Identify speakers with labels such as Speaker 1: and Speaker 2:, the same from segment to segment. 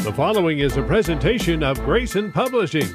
Speaker 1: The following is a presentation of Grayson Publishing.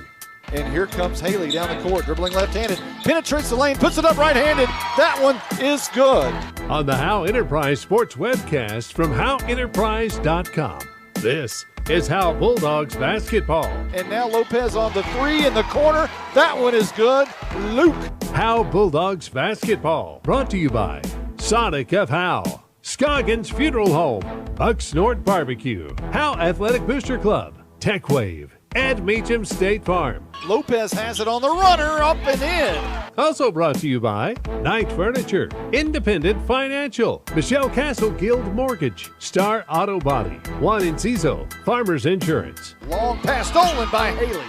Speaker 2: And here comes Haley down the court, dribbling left-handed, penetrates the lane, puts it up right-handed. That one is good.
Speaker 1: On the Howe Enterprise Sports webcast from HoweEnterprise.com. This is Howe Bulldogs basketball.
Speaker 2: And now Lopez on the three in the corner. That one is good. Luke.
Speaker 1: Howe Bulldogs basketball. Brought to you by Sonic of Howe, Scoggins Funeral Home, Bucksnort Barbecue, Howe Athletic Booster Club, Tech Wave, and Meacham State Farm.
Speaker 2: Lopez has it on the runner, up and in.
Speaker 1: Also brought to you by Knight Furniture, Independent Financial, Michelle Castle Guild Mortgage, Star Auto Body, Juan Enciso, Farmers Insurance.
Speaker 2: Long pass stolen by Haley.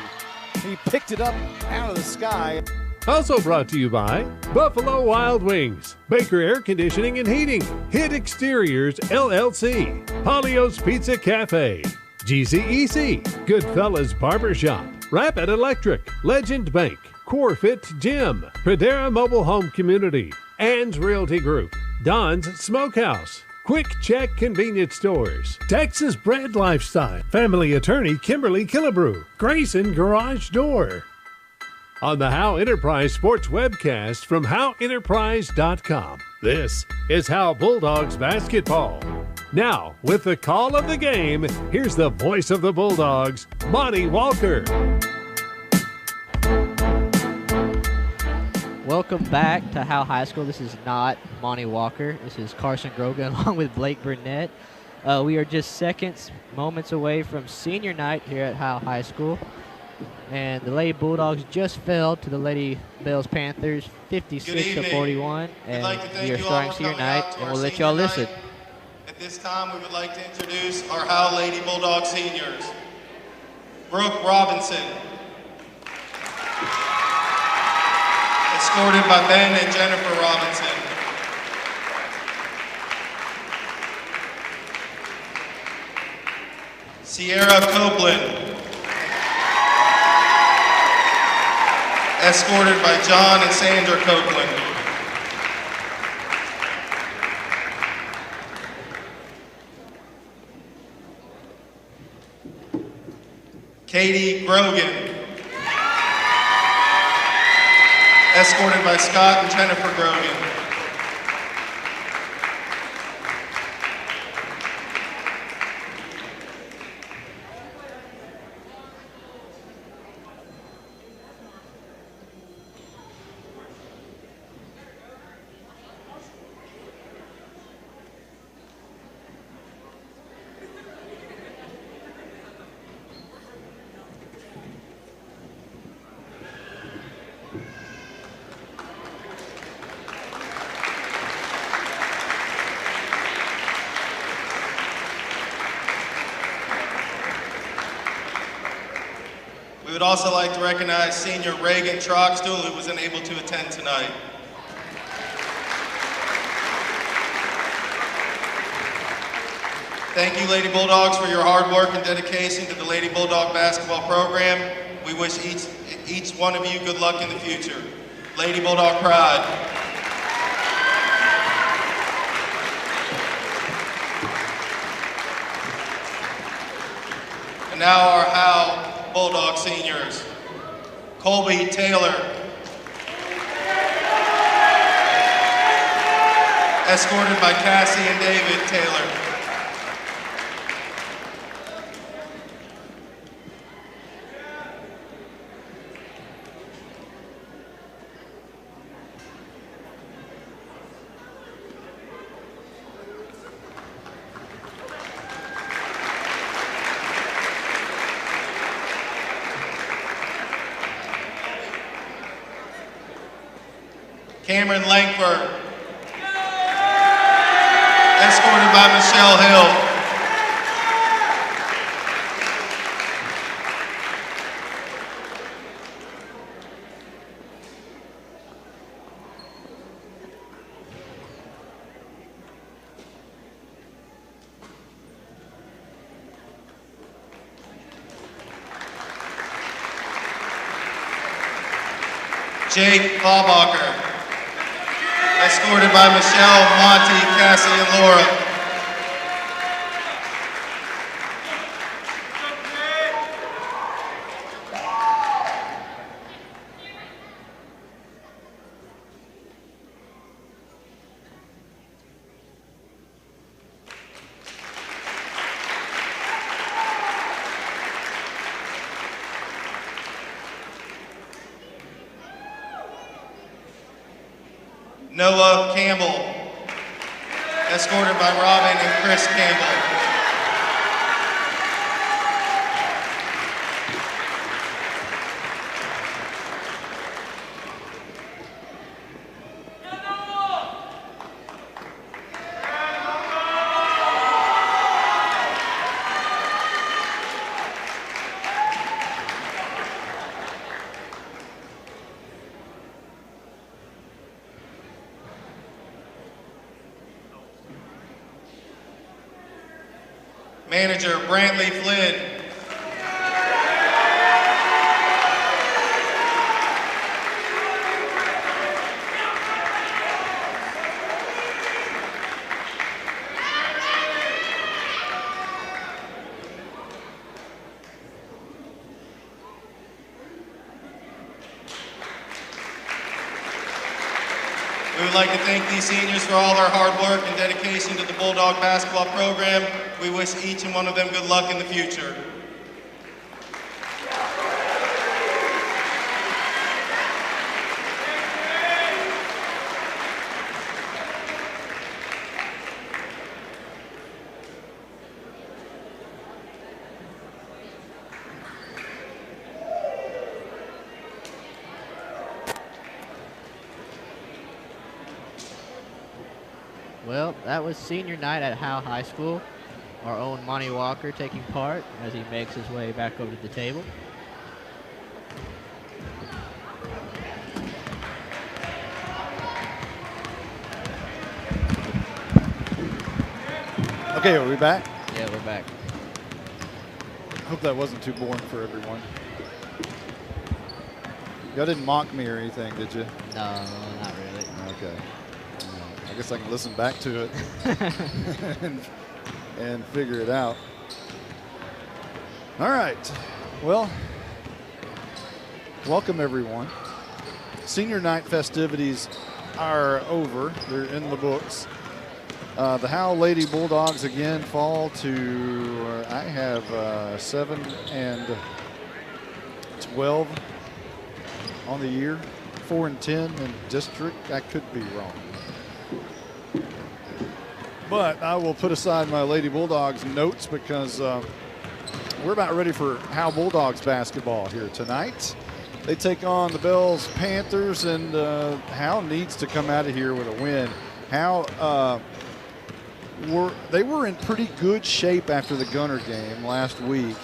Speaker 2: He picked it up out of the sky.
Speaker 1: Also brought to you by Buffalo Wild Wings, Baker Air Conditioning and Heating, Hit Exteriors LLC, Polio's Pizza Cafe, GCEC, Goodfellas Barbershop, Rapid Electric, Legend Bank, Corefit Gym, Pradera Mobile Home Community, Ann's Realty Group, Don's Smokehouse, Quick Check Convenience Stores, Texas Bread Lifestyle, Family Attorney Kimberly Killebrew, Grayson Garage Door. On the Howe Enterprise Sports webcast from HoweEnterprise.com. This is Howe Bulldogs basketball. Now, with the call of the game, here's the voice of the Bulldogs, Monty Walker.
Speaker 3: Welcome back to Howe High School. This is not Monty Walker. This is Carson Grogan along with Blake Burnett. We are just moments away from senior night here at Howe High School. And the Lady Bulldogs just fell to the Lady Bells Panthers 56-41. And we are starting senior night, and we'll let y'all listen.
Speaker 4: At this time, we would like to introduce our Howe Lady Bulldog seniors. Brooke Robinson. Escorted by Ben and Jennifer Robinson. Sierra Copeland. Escorted by John and Sandra Copeland. Katie Grogan. Escorted by Scott and Jennifer Grogan. We would also like to recognize senior Reagan Troxtel, who was unable to attend tonight. Thank you, Lady Bulldogs, for your hard work and dedication to the Lady Bulldog basketball program. We wish each one of you good luck in the future. Lady Bulldog pride. And now our Howe Bulldog seniors. Colby Taylor. Escorted by Cassie and David Taylor. Cameron Langford, escorted by Michelle Hill. Jake Baubacher, escorted by Michelle, Monty, Cassie, and Laura. Noah Campbell, escorted by Robin and Chris Campbell. Manager Brantley Flynn. We would like to thank these seniors for all their hard work and dedication to the Bulldog basketball program. We wish each and one of them good luck in the future.
Speaker 3: Well, that was senior night at Howe High School. Our own Monty Walker taking part as he makes his way back over to the table.
Speaker 2: Okay, are we back?
Speaker 3: Yeah, we're back.
Speaker 2: Hope that wasn't too boring for everyone. Y'all didn't mock me or anything, did you?
Speaker 3: No, not really.
Speaker 2: Okay. I guess I can listen back to it and figure it out. All right. Well, welcome everyone. Senior night festivities are over. They're in the books. The Howe Lady Bulldogs again fall to, I have 7-12 on the year, 4-10 in district. I could be wrong. But I will put aside my Lady Bulldogs notes because we're about ready for Howe Bulldogs basketball here tonight. They take on the Bells Panthers, and Howe needs to come out of here with a win. Howe, they were in pretty good shape after the Gunner game last week,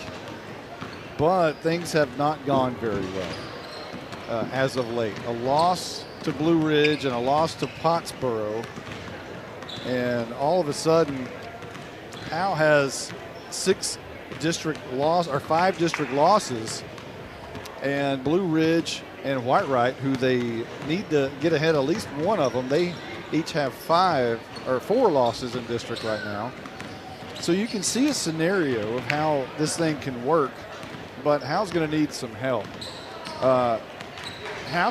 Speaker 2: but things have not gone very well as of late. A loss to Blue Ridge and a loss to Pottsboro. And all of a sudden, Howe has 5 district losses, and Blue Ridge and Whitewright, who they need to get ahead at least one of them, they each have 4 losses in district right now. So you can see a scenario of how this thing can work, but Howe's going to need some help. Howe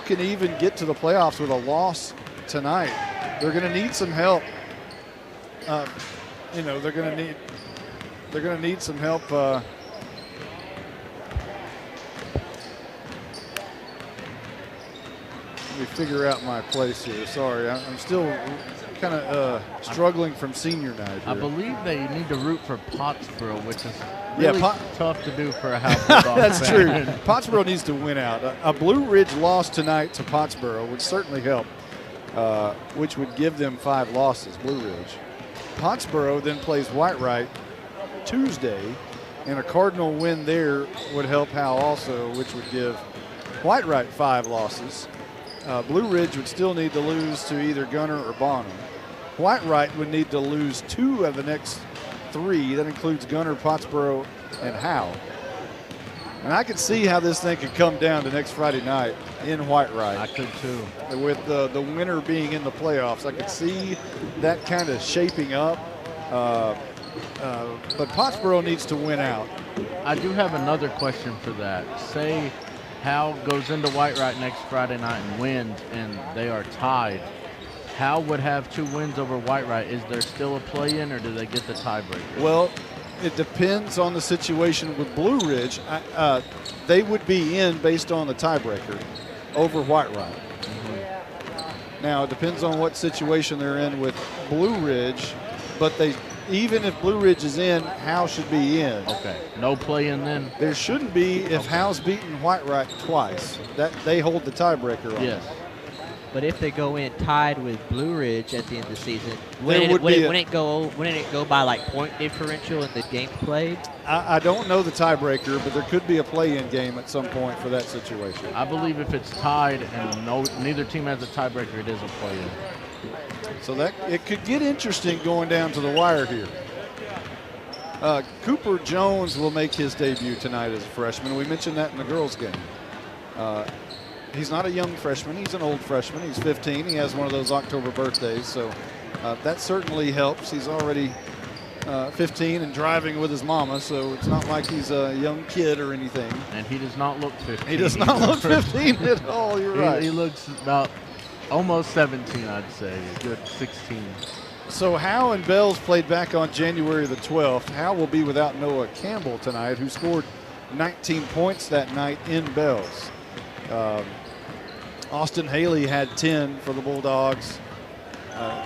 Speaker 2: can even get to the playoffs with a loss tonight. They're going to need some help. They're going to need some help. Let me figure out my place here. Sorry, I'm still kind of struggling from senior night here.
Speaker 5: I believe they need to root for Pottsboro, which is really tough to do for a Howe Bulldogs
Speaker 2: That's
Speaker 5: fan.
Speaker 2: true. Pottsboro needs to win out. A Blue Ridge loss tonight to Pottsboro would certainly help, which would give them 5 losses, Blue Ridge. Pottsboro then plays Whitewright Tuesday, and a Cardinal win there would help Howe also, which would give Whitewright 5 losses. Blue Ridge would still need to lose to either Gunner or Bonham. Whitewright would need to lose 2 of the next 3. That includes Gunner, Pottsboro, and Howe. And I could see how this thing could come down to next Friday night in Whitewright.
Speaker 5: I could too.
Speaker 2: With the winner being in the playoffs, I could see that kind of shaping up. But Pottsboro needs to win out.
Speaker 5: I do have another question for that. Say Howe goes into Whitewright next Friday night and wins, and they are tied. Howe would have 2 wins over Whitewright. Is there still a play-in, or do they get the tiebreaker?
Speaker 2: Well, it depends on the situation with Blue Ridge. They would be in based on the tiebreaker over Whitewright. Now, it depends on what situation they're in with Blue Ridge, but even if Blue Ridge is in, Howe should be in.
Speaker 5: Okay. No play-in then?
Speaker 2: There shouldn't be if Howe's beaten Whitewright twice. That they hold the tiebreaker on.
Speaker 5: Yes.
Speaker 3: But if they go in tied with Blue Ridge at the end of the season,
Speaker 2: There
Speaker 3: wouldn't it go by like point differential in the game played?
Speaker 2: I don't know the tiebreaker, but there could be a play-in game at some point for that situation.
Speaker 5: I believe if it's tied and neither team has a tiebreaker, it is a play-in.
Speaker 2: So that it could get interesting going down to the wire here. Cooper Jones will make his debut tonight as a freshman. We mentioned that in the girls' game. He's not a young freshman. He's an old freshman. He's 15. He has one of those October birthdays, so that certainly helps. He's already 15 and driving with his mama, so it's not like he's a young kid or anything.
Speaker 5: And he does not look 15.
Speaker 2: He does not look 15 at all. You're right.
Speaker 5: He looks about almost 17, I'd say. A good 16.
Speaker 2: So Howe and Bells played back on January the 12th. Howe will be without Noah Campbell tonight, who scored 19 points that night in Bells. Austin Haley had 10 for the Bulldogs.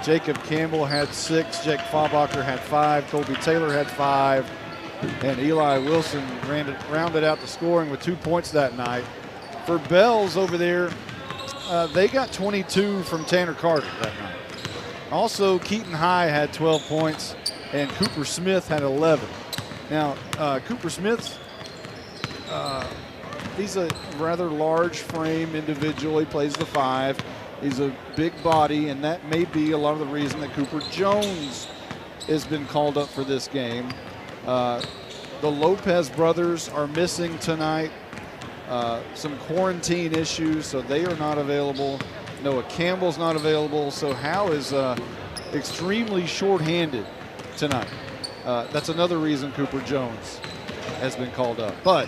Speaker 2: Jacob Campbell had 6. Jake Faubacher had 5. Colby Taylor had 5. And Eli Wilson rounded out the scoring with 2 points that night. For Bells over there, they got 22 from Tanner Carter that night. Also, Keaton High had 12 points, and Cooper Smith had 11. Now, Cooper Smith, he's a rather large frame individual. He plays the 5. He's a big body, and that may be a lot of the reason that Cooper Jones has been called up for this game. The Lopez brothers are missing tonight. Some quarantine issues, so they are not available. Noah Campbell's not available, so Howe is extremely short-handed tonight. That's another reason Cooper Jones has been called up. But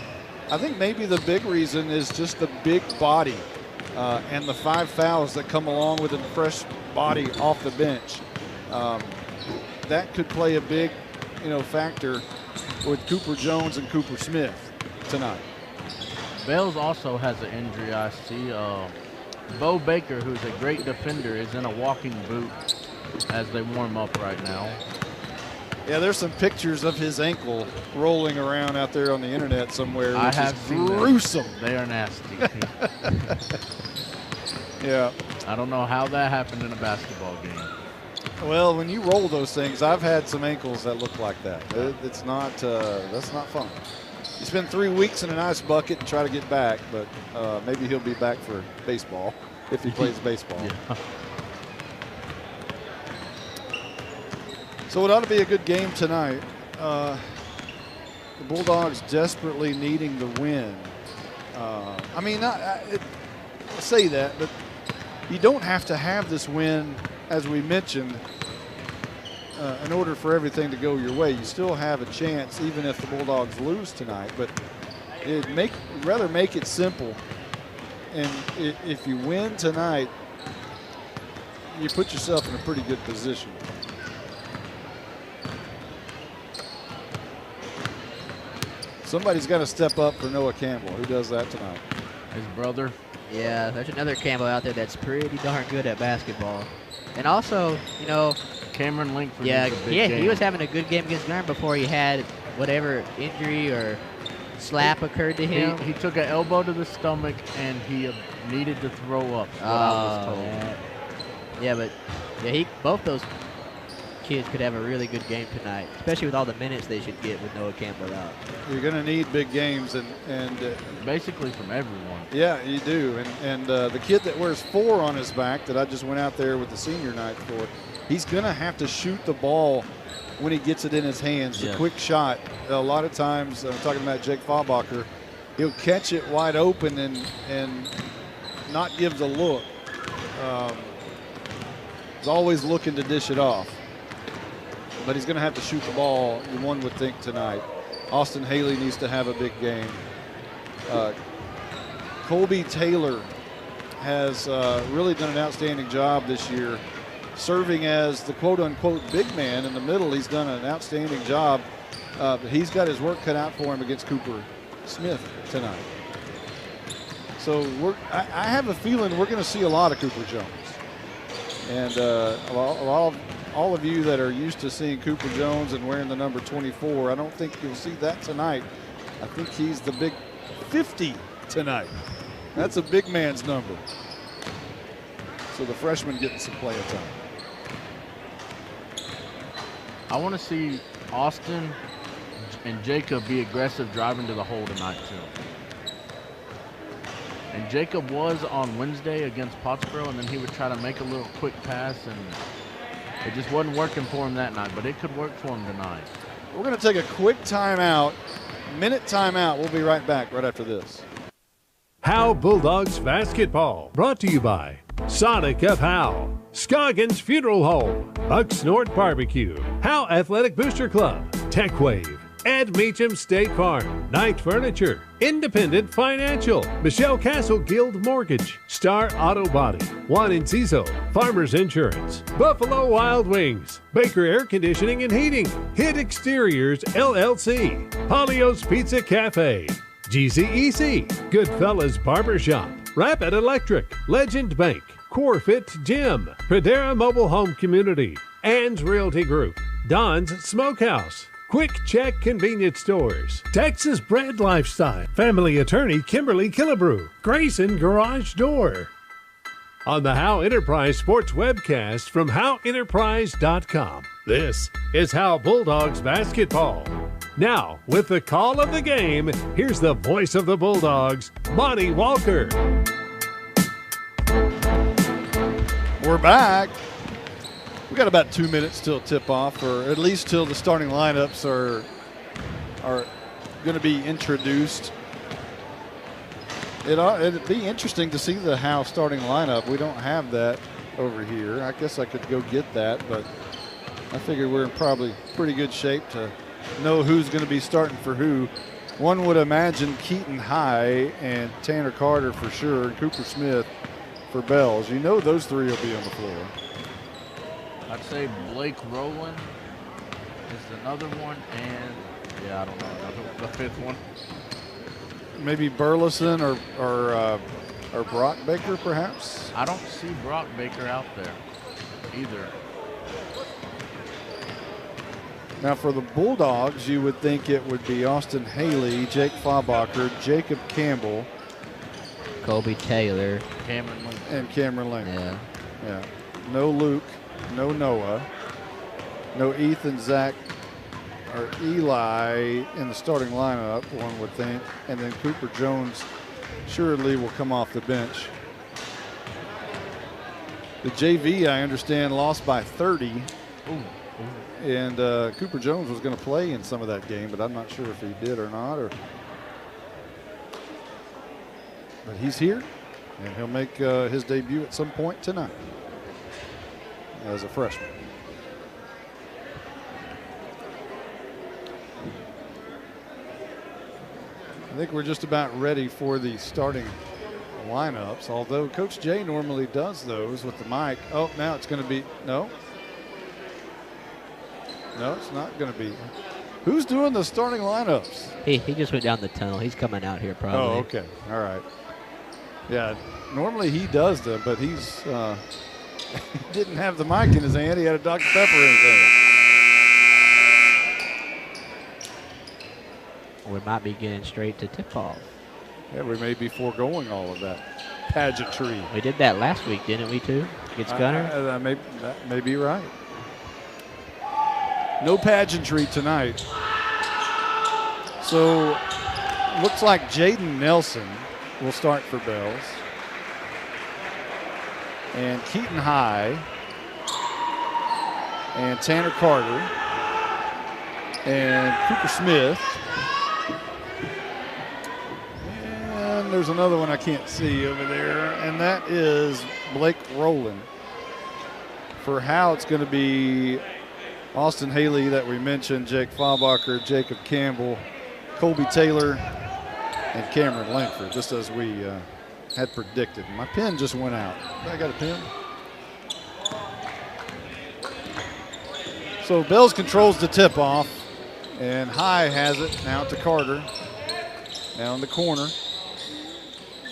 Speaker 2: I think maybe the big reason is just the big body and the 5 fouls that come along with a fresh body off the bench. That could play a big, factor with Cooper Jones and Cooper Smith tonight.
Speaker 5: Bells also has an injury, I see. Bo Baker, who's a great defender, is in a walking boot as they warm up right now.
Speaker 2: Yeah, there's some pictures of his ankle rolling around out there on the internet somewhere, which is gruesome.
Speaker 5: They are nasty.
Speaker 2: Yeah.
Speaker 5: I don't know how that happened in a basketball game.
Speaker 2: Well, when you roll those things, I've had some ankles that look like that. It's not, that's not fun. You spend 3 weeks in an ice bucket and try to get back, but maybe he'll be back for baseball if he plays baseball.
Speaker 5: Yeah.
Speaker 2: So it ought to be a good game tonight. The Bulldogs desperately needing the win. I say that, but you don't have to have this win, as we mentioned, in order for everything to go your way. You still have a chance, even if the Bulldogs lose tonight. But rather make it simple. And if you win tonight, you put yourself in a pretty good position. Somebody's got to step up for Noah Campbell. Who does that tonight?
Speaker 5: His brother.
Speaker 3: Yeah, there's another Campbell out there that's pretty darn good at basketball. And also,
Speaker 5: Cameron Linkford.
Speaker 3: He was having a good game against Garn before he had whatever injury or slap occurred to him.
Speaker 5: He took an elbow to the stomach and he needed to throw up. What I was told.
Speaker 3: Both those kids could have a really good game tonight, especially with all the minutes they should get with Noah Campbell out.
Speaker 2: You're going to need big games and
Speaker 5: basically from everyone.
Speaker 2: Yeah, you do. And the kid that wears 4 on his back that I just went out there with the senior night for, he's going to have to shoot the ball when he gets it in his hands.
Speaker 5: Yes.
Speaker 2: A quick shot. A lot of times, I'm talking about Jake Faubacher, he'll catch it wide open and not give the look. He's always looking to dish it off. But he's going to have to shoot the ball, one would think, tonight. Austin Haley needs to have a big game. Colby Taylor has really done an outstanding job this year, serving as the quote-unquote big man in the middle. He's done an outstanding job. But he's got his work cut out for him against Cooper Smith tonight. So I have a feeling we're going to see a lot of Cooper Jones. And all of you that are used to seeing Cooper Jones and wearing the number 24, I don't think you'll see that tonight. I think he's the big 50 tonight. That's a big man's number. So the freshman getting some playing time.
Speaker 5: I want to see Austin and Jacob be aggressive driving to the hole tonight too. And Jacob was on Wednesday against Pottsboro, and then he would try to make a little quick pass, and it just wasn't working for him that night, but it could work for him tonight.
Speaker 2: We're going to take a quick timeout, minute timeout. We'll be right back right after this.
Speaker 1: Howe Bulldogs basketball, brought to you by Sonic of Howe, Scoggins Funeral Home, Bucksnort Barbecue, Howe Athletic Booster Club, Tech Wave, Ed Meacham State Farm, Knight Furniture, Independent Financial, Michelle Castle Guild Mortgage, Star Auto Body, Juan Enciso, Farmers Insurance, Buffalo Wild Wings, Baker Air Conditioning and Heating, Hit Exteriors LLC, Polio's Pizza Cafe, GCEC, Goodfellas Barbershop, Rapid Electric, Legend Bank, Corefit Gym, Pradera Mobile Home Community, Ann's Realty Group, Don's Smokehouse, Quick Check Convenience Stores, Texas Bread Lifestyle, Family Attorney Kimberly Killebrew, Grayson Garage Door. On the Howe Enterprise Sports webcast from HoweEnterprise.com, this is Howe Bulldogs basketball. Now, with the call of the game, here's the voice of the Bulldogs, Monty Walker.
Speaker 2: We're back. We got about 2 minutes till tip-off, or at least till the starting lineups are going to be introduced. It'd be interesting to see the Howe starting lineup. We don't have that over here. I guess I could go get that, but I figure we're in probably pretty good shape to know who's going to be starting for who. One would imagine Keaton High and Tanner Carter for sure, and Cooper Smith for Bells. You know those three will be on the floor.
Speaker 5: I'd say Blake Rowland is another one, and yeah, I don't know, the fifth one.
Speaker 2: Maybe Burleson or Brock Baker, perhaps.
Speaker 5: I don't see Brock Baker out there either.
Speaker 2: Now for the Bulldogs, you would think it would be Austin Haley, Jake Faubacher, Jacob Campbell,
Speaker 3: Colby Taylor,
Speaker 2: and Cameron Lane.
Speaker 3: Yeah.
Speaker 2: No Luke, no Noah, no Ethan, Zach, or Eli in the starting lineup, one would think. And then Cooper Jones surely will come off the bench. The JV, I understand, lost by 30. And Cooper Jones was going to play in some of that game, but I'm not sure if he did or not. But he's here, and he'll make his debut at some point tonight as a freshman. I think we're just about ready for the starting lineups, although Coach Jay normally does those with the mic. Oh, now it's going to be, no, it's not going to be. Who's doing the starting lineups?
Speaker 3: He just went down the tunnel. He's coming out here probably.
Speaker 2: Oh, okay. All right. Yeah, normally he does them, but he's he didn't have the mic in his hand. He had a Dr. Pepper in his hand.
Speaker 3: We might be getting straight to tip-off.
Speaker 2: Yeah, we may be foregoing all of that pageantry.
Speaker 3: We did that last week, didn't we, too? Against Gunner?
Speaker 2: That may be right. No pageantry tonight. So, looks like Jaden Nelson will start for Bells. And Keaton High. And Tanner Carter. And Cooper Smith. And there's another one I can't see over there. And that is Blake Rowland. For Howe, it's going to be Austin Haley that we mentioned, Jake Faubacher, Jacob Campbell, Colby Taylor, and Cameron Langford, just as we had predicted. My pen just went out. I got a pen. So Bells controls the tip-off, and High has it now to Carter. Now in the corner.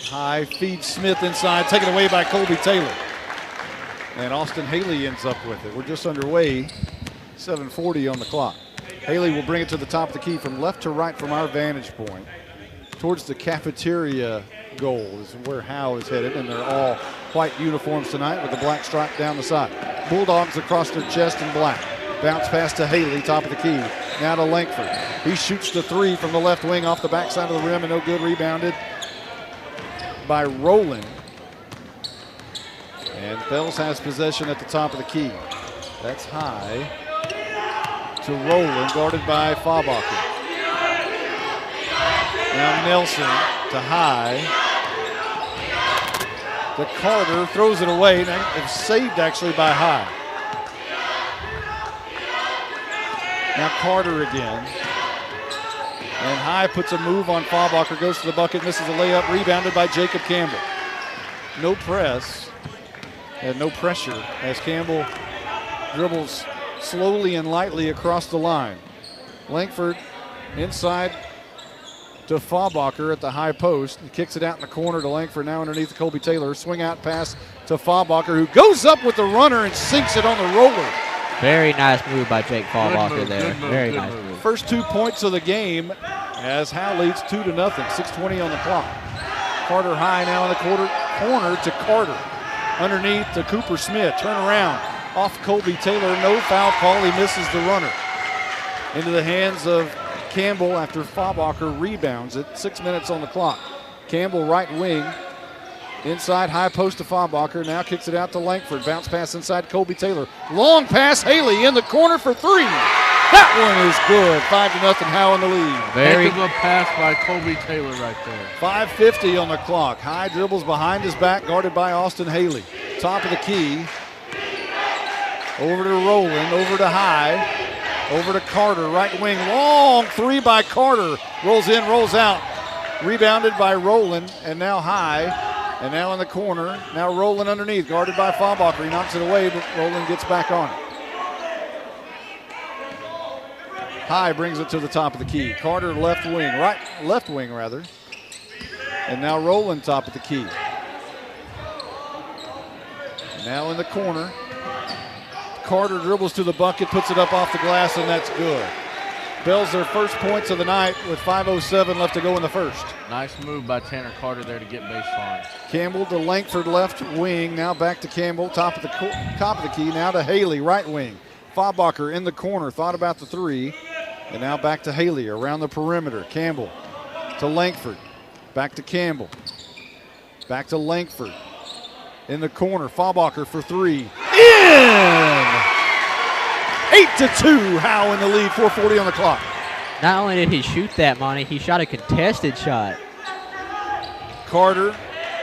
Speaker 2: High feeds Smith inside, taken away by Colby Taylor. And Austin Haley ends up with it. We're just underway, 7:40 on the clock. Haley will bring it to the top of the key from left to right from our vantage point. Towards the cafeteria goal is where Howe is headed, and they're all white uniforms tonight with the black stripe down the side. Bulldogs across their chest in black. Bounce pass to Haley, top of the key. Now to Langford. He shoots the three from the left wing off the backside of the rim, and no good. Rebounded by Rowland. And Fells has possession at the top of the key. That's high to Rowland, guarded by Faubacher. Now Nelson to High. To Carter, throws it away. It's saved actually by High. Now Carter again. And High puts a move on Faubacher, goes to the bucket, misses a layup, rebounded by Jacob Campbell. No press and no pressure as Campbell dribbles slowly and lightly across the line. Langford inside to Faubacher at the high post. He kicks it out in the corner to Langford, now underneath Colby Taylor. Swing out pass to Faubacher, who goes up with the runner and sinks it on the roller.
Speaker 3: Very nice move by Jake Faubacher there. Very nice move.
Speaker 2: First 2 points of the game as Howe leads 2-0. 6:20 on the clock. Carter High now in the corner to Carter. Underneath to Cooper Smith. Turn around. Off Colby Taylor. No foul call. He misses the runner. Into the hands of Campbell after Faubacher rebounds it. 6 minutes on the clock. Campbell right wing. Inside high post to Faubacher. Now kicks it out to Langford. Bounce pass inside Colby Taylor. Long pass. Haley in the corner for three. That one is good. 5-0 Howe in the lead.
Speaker 5: Very good pass by Colby Taylor right there.
Speaker 2: 5:50 on the clock. High dribbles behind his back, guarded by Austin Haley. Top of the key. Over to Rowland. Over to High. Over to Carter. Right wing. Long three by Carter. Rolls in, rolls out. Rebounded by Rowland. And now High. And now in the corner. Now Rowland underneath. Guarded by Faubacher. He knocks it away, but Rowland gets back on it. High brings it to the top of the key. Carter left wing rather. And now Rowland top of the key. Now in the corner. Carter dribbles to the bucket, puts it up off the glass, and that's good. Bells their first points of the night with 5:07 left to go in the first.
Speaker 5: Nice move by Tanner Carter there to get baseline.
Speaker 2: Campbell to Langford left wing. Now back to Campbell, top of the key. Now to Haley, right wing. Faubacher in the corner, thought about the three. And now back to Haley around the perimeter. Campbell to Langford. Back to Campbell. Back to Langford. In the corner, Faubacher for three. In! 8-2, Howe in the lead, 4:40 on the clock.
Speaker 3: Not only did he shoot that, Monty, he shot a contested shot.
Speaker 2: Carter,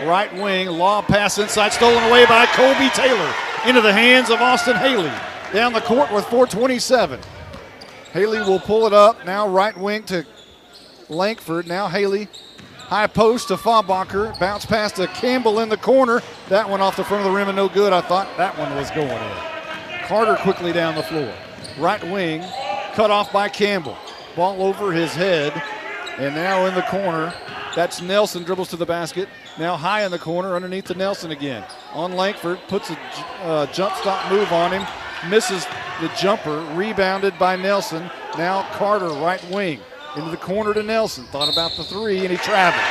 Speaker 2: right wing, lob pass inside, stolen away by Colby Taylor. Into the hands of Austin Haley. Down the court with 4:27. Haley will pull it up, now right wing to Langford. Now Haley, high post to Faubacher. Bounce pass to Campbell in the corner. That one off the front of the rim and no good. I thought that one was going in. Carter quickly down the floor. Right wing, cut off by Campbell. Ball over his head, and now in the corner. That's Nelson, dribbles to the basket. Now High in the corner, underneath to Nelson again. On Langford, puts a jump stop move on him. Misses the jumper, rebounded by Nelson. Now Carter, right wing, into the corner to Nelson. Thought about the three, and he traveled.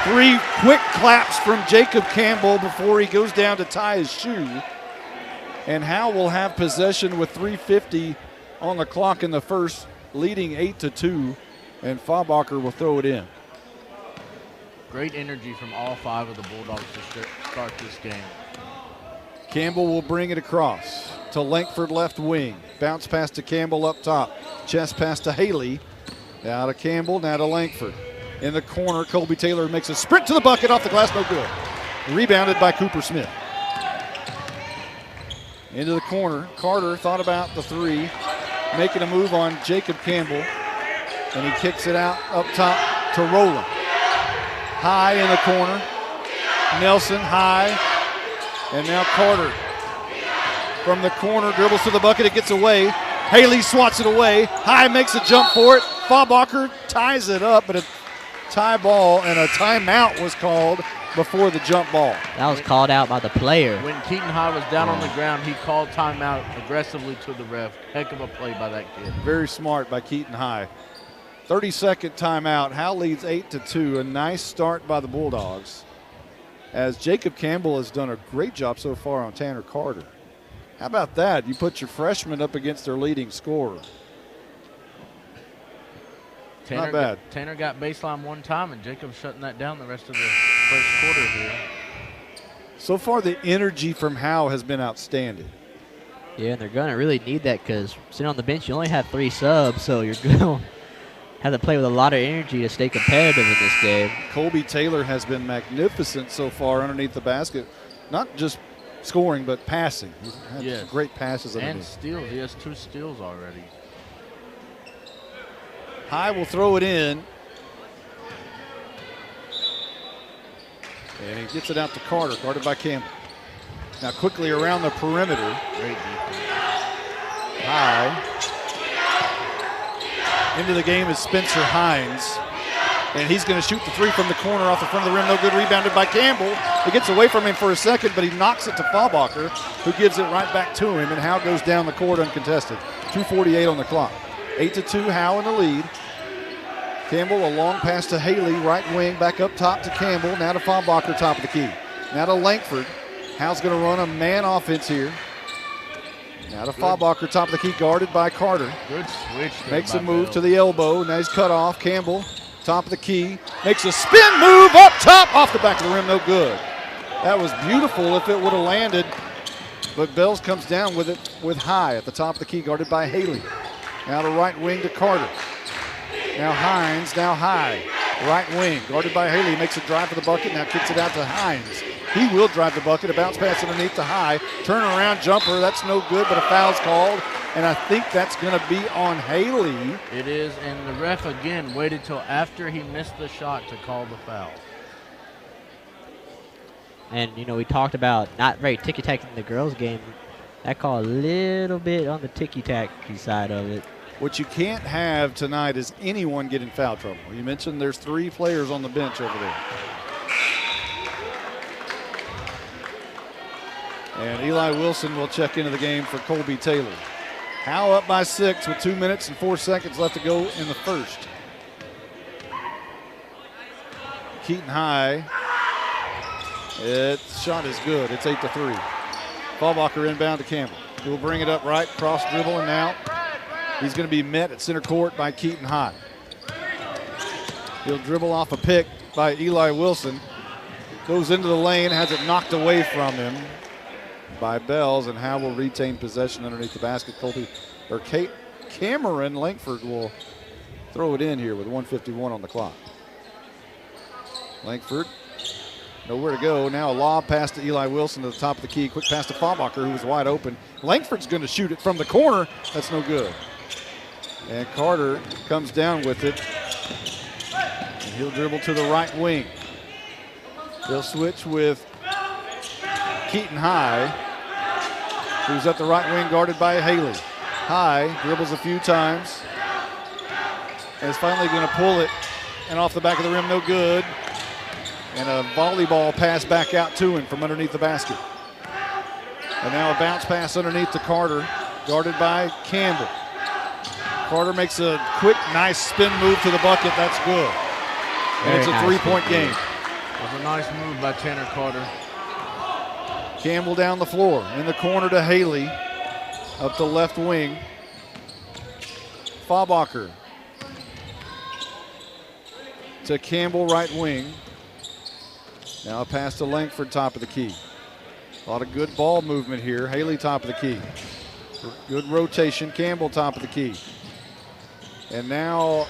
Speaker 2: Three quick claps from Jacob Campbell before he goes down to tie his shoe. And Howe will have possession with 3:50 on the clock in the first, leading 8-2, and Faubacher will throw it in.
Speaker 5: Great energy from all five of the Bulldogs to start this game.
Speaker 2: Campbell will bring it across to Langford left wing. Bounce pass to Campbell up top. Chest pass to Haley. Now to Campbell, now to Langford. In the corner, Colby Taylor makes a sprint to the bucket, off the glass, no good. Rebounded by Cooper Smith. Into the corner, Carter thought about the three, making a move on Jacob Campbell, and he kicks it out up top to Rowland. High in the corner, Nelson High, and now Carter. From the corner, dribbles to the bucket, it gets away. Haley swats it away. High makes a jump for it. Faubacher ties it up, but a tie ball and a timeout was called before the jump ball.
Speaker 3: That was called out by the player.
Speaker 5: When Keaton High was down on the ground, he called timeout aggressively to the ref. Heck of a play by that kid.
Speaker 2: Very smart by Keaton High. 30-second timeout. Howe leads 8-2. A nice start by the Bulldogs, as Jacob Campbell has done a great job so far on Tanner Carter. How about that? You put your freshman up against their leading scorer. Not bad.
Speaker 5: Tanner got baseline one time, and Jacob's shutting that down the rest of the first quarter here.
Speaker 2: So far, the energy from Howe has been outstanding.
Speaker 3: Yeah, and they're going to really need that because sitting on the bench, you only have 3 subs, so you're going to have to play with a lot of energy to stay competitive in this game.
Speaker 2: Colby Taylor has been magnificent so far underneath the basket. Not just scoring, but passing. He's had some great passes underneath.
Speaker 5: And steals. He has 2 steals already.
Speaker 2: High will throw it in. And he gets it out to Carter, guarded by Campbell. Now quickly around the perimeter.
Speaker 5: Great defense.
Speaker 2: High. Into the game is Spencer Hines. And he's going to shoot the 3 from the corner off the front of the rim. No good, rebounded by Campbell. He gets away from him for a second, but he knocks it to Faubacher, who gives it right back to him, and Howe goes down the court uncontested. 2:48 on the clock. 8-2, Howe in the lead. Campbell, a long pass to Haley, right wing, back up top to Campbell. Now to Faubacher, top of the key. Now to Langford. Howe's going to run a man offense here. Now to Faubacher, top of the key, guarded by Carter.
Speaker 5: Good switch.
Speaker 2: Makes a move to the elbow. Now he's cut off. Campbell, top of the key, makes a spin move up top, off the back of the rim, no good. That was beautiful if it would have landed, but Bells comes down with it with High at the top of the key, guarded by Haley. Now to right wing to Carter. Now Hines, now High. Right wing, guarded by Haley, makes a drive for the bucket, now kicks it out to Hines. He will drive the bucket, a bounce pass underneath to High. Turnaround jumper, that's no good, but a foul's called. And I think that's going to be on Haley.
Speaker 5: It is, and the ref again waited till after he missed the shot to call the foul.
Speaker 3: And, you know, we talked about not very ticky-tacky in the girls' game. That call a little bit on the ticky-tacky side of it.
Speaker 2: What you can't have tonight is anyone get in foul trouble. You mentioned there's 3 players on the bench over there. And Eli Wilson will check into the game for Colby Taylor. Howe up by 6 with 2 minutes and 4 seconds left to go in the first. Keaton High. Its shot is good. It's 8-3. Faubacher inbound to Campbell. He'll bring it up right, cross dribble, and now he's going to be met at center court by Keaton High. He'll dribble off a pick by Eli Wilson. Goes into the lane, has it knocked away from him by Bells, and Howe will retain possession underneath the basket. Cameron Langford will throw it in here with 1:51 on the clock. Langford, nowhere to go. Now a lob pass to Eli Wilson to the top of the key. Quick pass to Faubacher, who was wide open. Langford's going to shoot it from the corner. That's no good. And Carter comes down with it. And he'll dribble to the right wing. They'll switch with Keaton High, who's at the right wing guarded by Haley. High dribbles a few times and is finally going to pull it, and off the back of the rim, no good. And a volleyball pass back out to him from underneath the basket. And now a bounce pass underneath to Carter, guarded by Campbell. Carter makes a quick, nice spin move to the bucket. That's good. And it's a 3-point game.
Speaker 5: It was a nice move by Tanner Carter.
Speaker 2: Campbell down the floor, in the corner to Haley, up the left wing. Faubacher to Campbell, right wing. Now a pass to Langford, top of the key. A lot of good ball movement here. Haley, top of the key. Good rotation. Campbell, top of the key. And now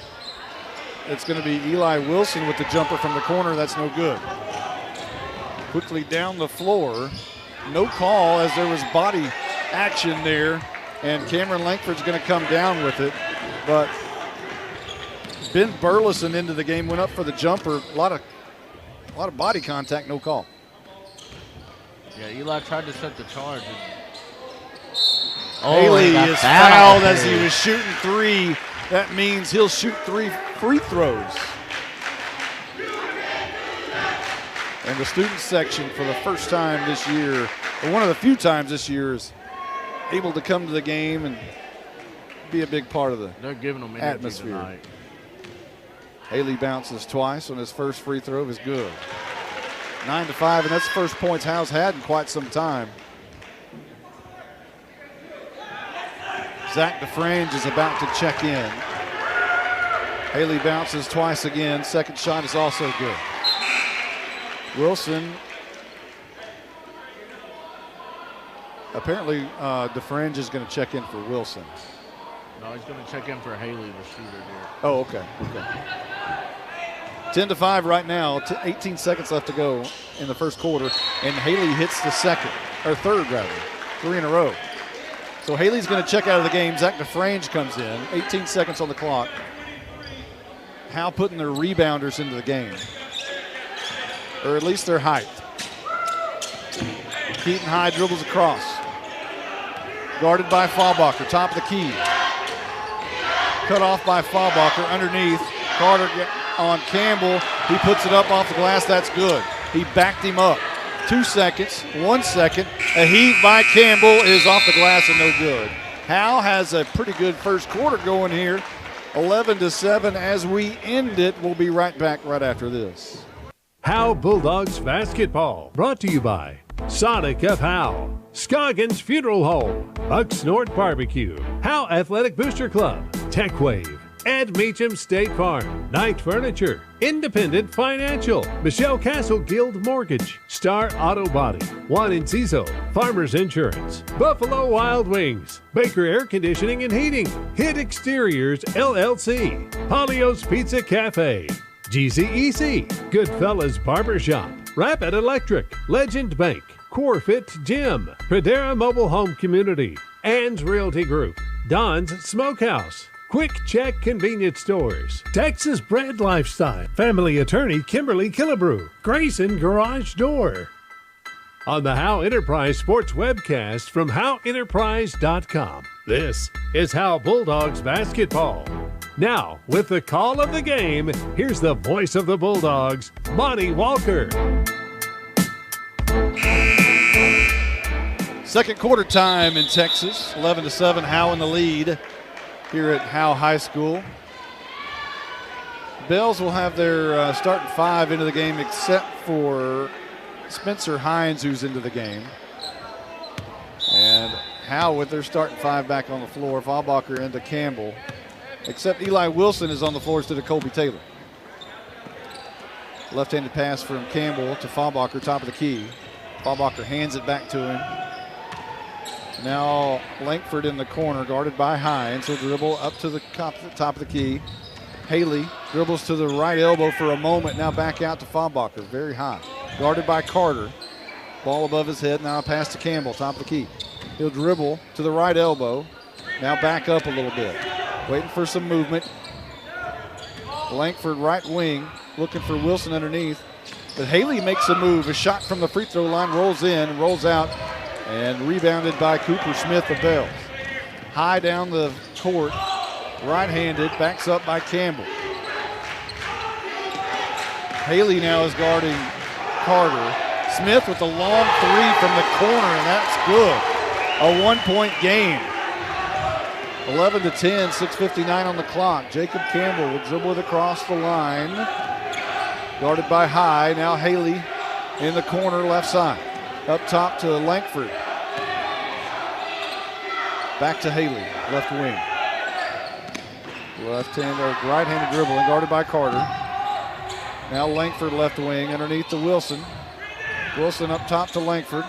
Speaker 2: it's going to be Eli Wilson with the jumper from the corner. That's no good. Quickly down the floor. No call, as there was body action there. And Cameron Langford's going to come down with it. But Ben Burleson into the game, went up for the jumper. A lot of body contact, no call.
Speaker 5: Yeah, Eli tried to set the charge.
Speaker 2: Haley is fouled as he was shooting 3. That means he'll shoot 3 free throws. And the student section for the first time this year, or one of the few times this year, is able to come to the game and be a big part of the
Speaker 5: They're giving them
Speaker 2: atmosphere.
Speaker 5: Tonight.
Speaker 2: Haley bounces twice on his first free throw is good. 9-5, and that's the first points Howe's had in quite some time. Zach DeFrange is about to check in. Haley bounces twice again. Second shot is also good. Wilson, apparently DeFrange is going to check in for Wilson.
Speaker 5: No, he's going to check in for Haley, the shooter here.
Speaker 2: Oh, okay. 10-5 right now. 18 seconds left to go in the first quarter, and Haley hits the third rather, 3 in a row. So Haley's going to check out of the game. Zach DeFrange comes in. 18 seconds on the clock. Howe putting their rebounders into the game, or at least their height. Keaton High dribbles across. Guarded by Faubacher, top of the key. Cut off by Faubacher underneath. Carter on Campbell. He puts it up off the glass. That's good. He backed him up. 2 seconds, 1 second. A heave by Campbell is off the glass and no good. Howe has a pretty good first quarter going here. 11-7 as we end it. We'll be right back right after this.
Speaker 1: Howe Bulldogs basketball, brought to you by Sonic of Howe, Scoggins Funeral Home, Bucksnort Barbecue, Howe Athletic Booster Club, TechWave, Ed Meacham State Farm, Knight Furniture, Independent Financial, Michelle Castle Guild Mortgage, Star Auto Body, Juan Enciso, Farmers Insurance, Buffalo Wild Wings, Baker Air Conditioning and Heating, Hit Exteriors LLC, Polio's Pizza Cafe, GCEC, Goodfellas Barbershop, Rapid Electric, Legend Bank, Corefit Gym, Pradera Mobile Home Community, Ann's Realty Group, Don's Smokehouse, Quick Check Convenience Stores, Texas Bred Lifestyle, Family Attorney Kimberly Killebrew, Grayson Garage Door. On the Howe Enterprise Sports webcast from HoweEnterprise.com, this is Howe Bulldogs basketball. Now, with the call of the game, here's the voice of the Bulldogs, Monty Walker.
Speaker 2: Second quarter time in Texas. 11-7, Howe in the lead here at Howe High School. Bells will have their starting 5 into the game except for Spencer Hines, who's into the game. And Howe with their starting 5 back on the floor. Faubacher into Campbell. Except Eli Wilson is on the floor instead of Colby Taylor. Left-handed pass from Campbell to Faubacher, top of the key. Faubacher hands it back to him. Now Langford in the corner, guarded by Hines. He'll dribble up to the top of the key. Haley dribbles to the right elbow for a moment. Now back out to Faubacher, very high. Guarded by Carter. Ball above his head. Now a pass to Campbell, top of the key. He'll dribble to the right elbow. Now back up a little bit. Waiting for some movement. Langford right wing, looking for Wilson underneath. But Haley makes a move. A shot from the free throw line, rolls in and rolls out. And rebounded by Cooper Smith of Bells. High down the court, right-handed, backs up by Campbell. Haley now is guarding Carter. Smith with a long 3 from the corner, and that's good. A 1-point game. 11-10, 6:59 on the clock. Jacob Campbell will dribble it across the line. Guarded by High. Now Haley in the corner, left side. Up top to Langford. Back to Haley, left wing. Right-handed dribbling, guarded by Carter. Now Langford left wing, underneath to Wilson. Wilson up top to Langford.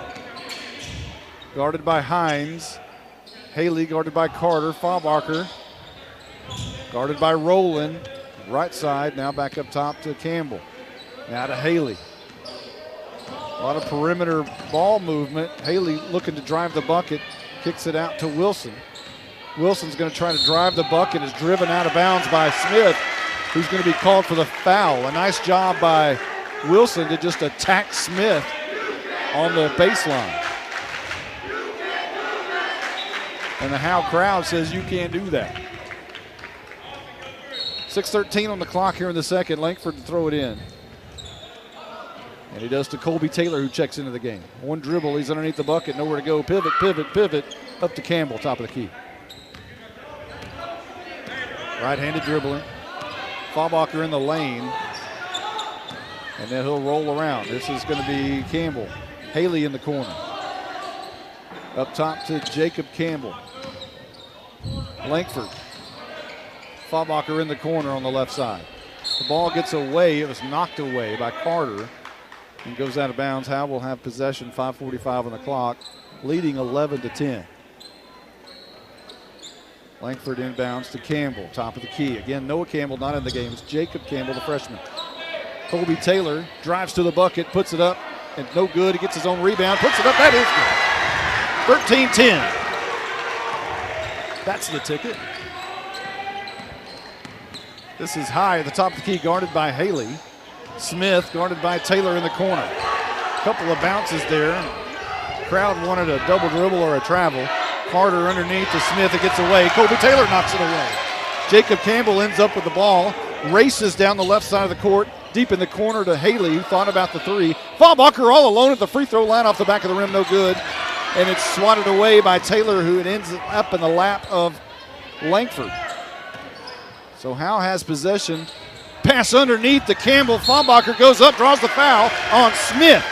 Speaker 2: Guarded by Hines. Haley guarded by Carter. Faubacher guarded by Rowland. Right side, now back up top to Campbell. Now to Haley. A lot of perimeter ball movement. Haley looking to drive the bucket. Kicks it out to Wilson. Wilson's going to try to drive the bucket. Is driven out of bounds by Smith, who's going to be called for the foul. A nice job by Wilson to just attack Smith on the baseline. And the Howe crowd says you can't do that. 6:13 on the clock here in the second. Langford to throw it in. And he does to Colby Taylor, who checks into the game. One dribble, he's underneath the bucket, nowhere to go. Pivot, pivot, pivot, up to Campbell, top of the key. Right-handed dribbling. Faubacher in the lane. And then he'll roll around. This is going to be Campbell. Haley in the corner. Up top to Jacob Campbell. Langford. Faubacher in the corner on the left side. The ball gets away. It was knocked away by Carter and goes out of bounds. Howe will have possession, 5:45 on the clock, leading 11-10. Langford inbounds to Campbell, top of the key. Again, Noah Campbell not in the game. It's Jacob Campbell, the freshman. Colby Taylor drives to the bucket, puts it up, and no good. He gets his own rebound, puts it up. That is good. 13-10. That's the ticket. This is high at the top of the key, guarded by Haley. Smith guarded by Taylor in the corner. A couple of bounces there. Crowd wanted a double dribble or a travel. Carter underneath to Smith. It gets away. Colby Taylor knocks it away. Jacob Campbell ends up with the ball, races down the left side of the court, deep in the corner to Haley, who thought about the three. Faubacher all alone at the free throw line, off the back of the rim, no good. And it's swatted away by Taylor, who it ends up in the lap of Langford. So Howe has possession. Pass underneath to Campbell. Faubacher goes up, draws the foul on Smith.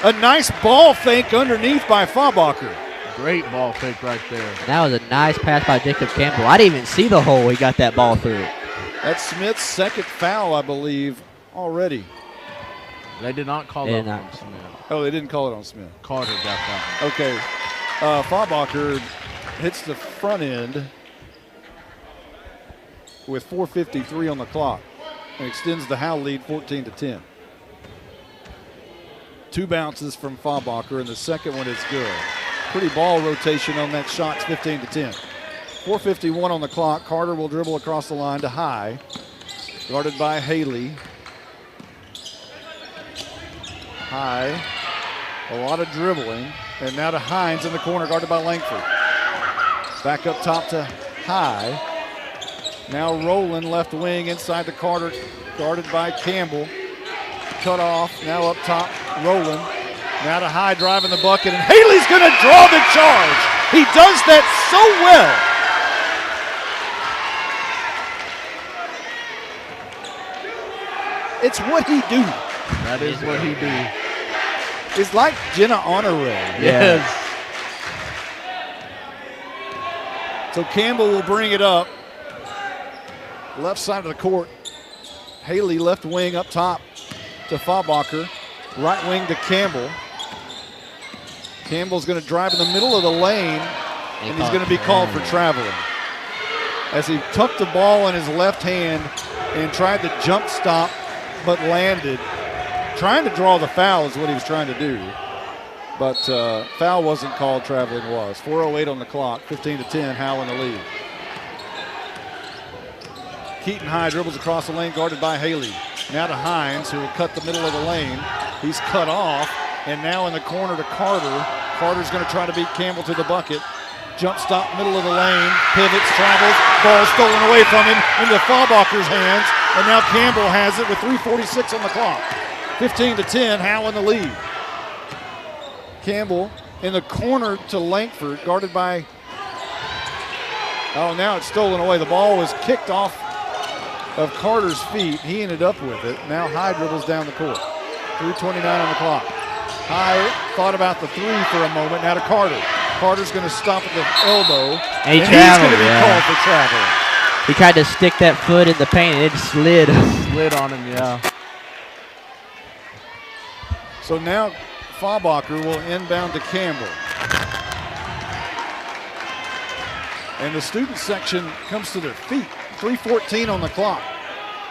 Speaker 2: A nice ball fake underneath by Faubacher.
Speaker 5: Great ball fake right there.
Speaker 3: That was a nice pass by Jacob Campbell. I didn't even see the hole he got that ball through.
Speaker 2: That's Smith's second foul, I believe, already.
Speaker 5: They did not call it on Smith.
Speaker 2: Oh, they didn't call it on Smith.
Speaker 5: Carter got that one.
Speaker 2: Okay. Faubacher hits the front end with 4:53 on the clock and extends the Howe lead 14-10. Two bounces from Faubacher, and the second one is good. Pretty ball rotation on that shot. It's 15-10. 4:51 on the clock. Carter will dribble across the line to High, guarded by Haley. High, a lot of dribbling, and now to Hines in the corner, guarded by Langford. Back up top to High. Now Rowland left wing inside the Carter, guarded by Campbell. Cut off, now up top, Rowland. Now to High, driving the bucket, and Haley's going to draw the charge. He does that so well. It's what he do.
Speaker 5: That is what he do.
Speaker 2: It's like Jenna Honore.
Speaker 5: Yes.
Speaker 2: So Campbell will bring it up. Left side of the court. Haley left wing up top to Faubacher. Right wing to Campbell. Campbell's going to drive in the middle of the lane, and he's going to be called for traveling. As he tucked the ball in his left hand and tried to jump stop, but landed. Trying to draw the foul is what he was trying to do. But foul wasn't called, traveling was. 4:08 on the clock, 15-10, Howe in the lead. Keaton High dribbles across the lane, guarded by Haley. Now to Hines, who will cut the middle of the lane. He's cut off, and now in the corner to Carter. Carter's going to try to beat Campbell to the bucket. Jump stop, middle of the lane, pivots, travels, ball stolen away from him into Faubacher's hands, and now Campbell has it with 3:46 on the clock. 15-10, Howe in the lead. Campbell in the corner to Langford, guarded by, oh, now it's stolen away. The ball was kicked off of Carter's feet. He ended up with it. Now High dribbles down the court. 3:29 on the clock. High thought about the three for a moment. Now to Carter. Carter's going to stop at the elbow.
Speaker 3: And he's
Speaker 2: going to be called for traveling.
Speaker 3: He tried to stick that foot in the paint and it slid.
Speaker 5: Slid on him, yeah.
Speaker 2: So now Faubacher will inbound to Campbell. And the student section comes to their feet. 3:14 on the clock.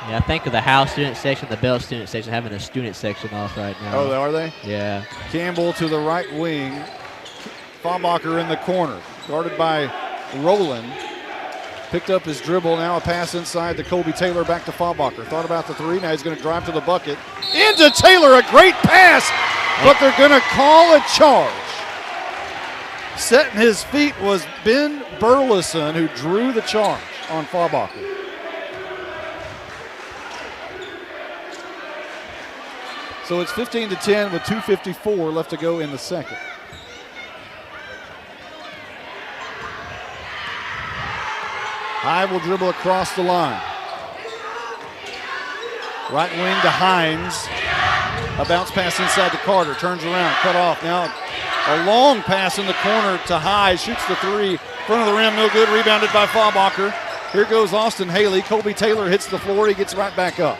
Speaker 3: Yeah, I think of the Howe student section, the Bell student section, having a student section off right now.
Speaker 2: Oh, are they?
Speaker 3: Yeah.
Speaker 2: Campbell to the right wing. Faubacher in the corner, guarded by Rowland. Picked up his dribble, now a pass inside to Colby Taylor, back to Faubacher. Thought about the three, now he's going to drive to the bucket. Into Taylor, a great pass, but they're going to call a charge. Setting his feet was Ben Burleson, who drew the charge on Faubacher. So it's 15-10 with 2:54 left to go in the second. High will dribble across the line. Right wing to Hines. A bounce pass inside to Carter. Turns around, cut off. Now a long pass in the corner to High. Shoots the three. Front of the rim, no good. Rebounded by Faubacher. Here goes Austin Haley. Colby Taylor hits the floor. He gets right back up.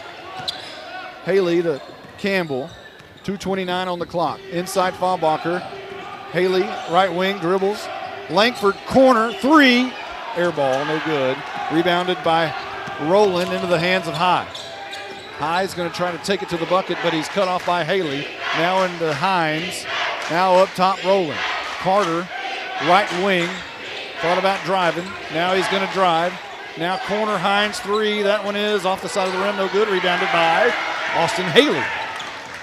Speaker 2: Haley to Campbell. 2:29 on the clock. Inside Faubacher. Haley, right wing, dribbles. Langford, corner, three. Air ball, no good. Rebounded by Rowland into the hands of High. High's going to try to take it to the bucket, but he's cut off by Haley. Now into Hines. Now up top, Rowland. Carter, right wing. Thought about driving. Now he's going to drive. Now corner, Hines, three. That one is off the side of the rim, no good. Rebounded by Austin Haley.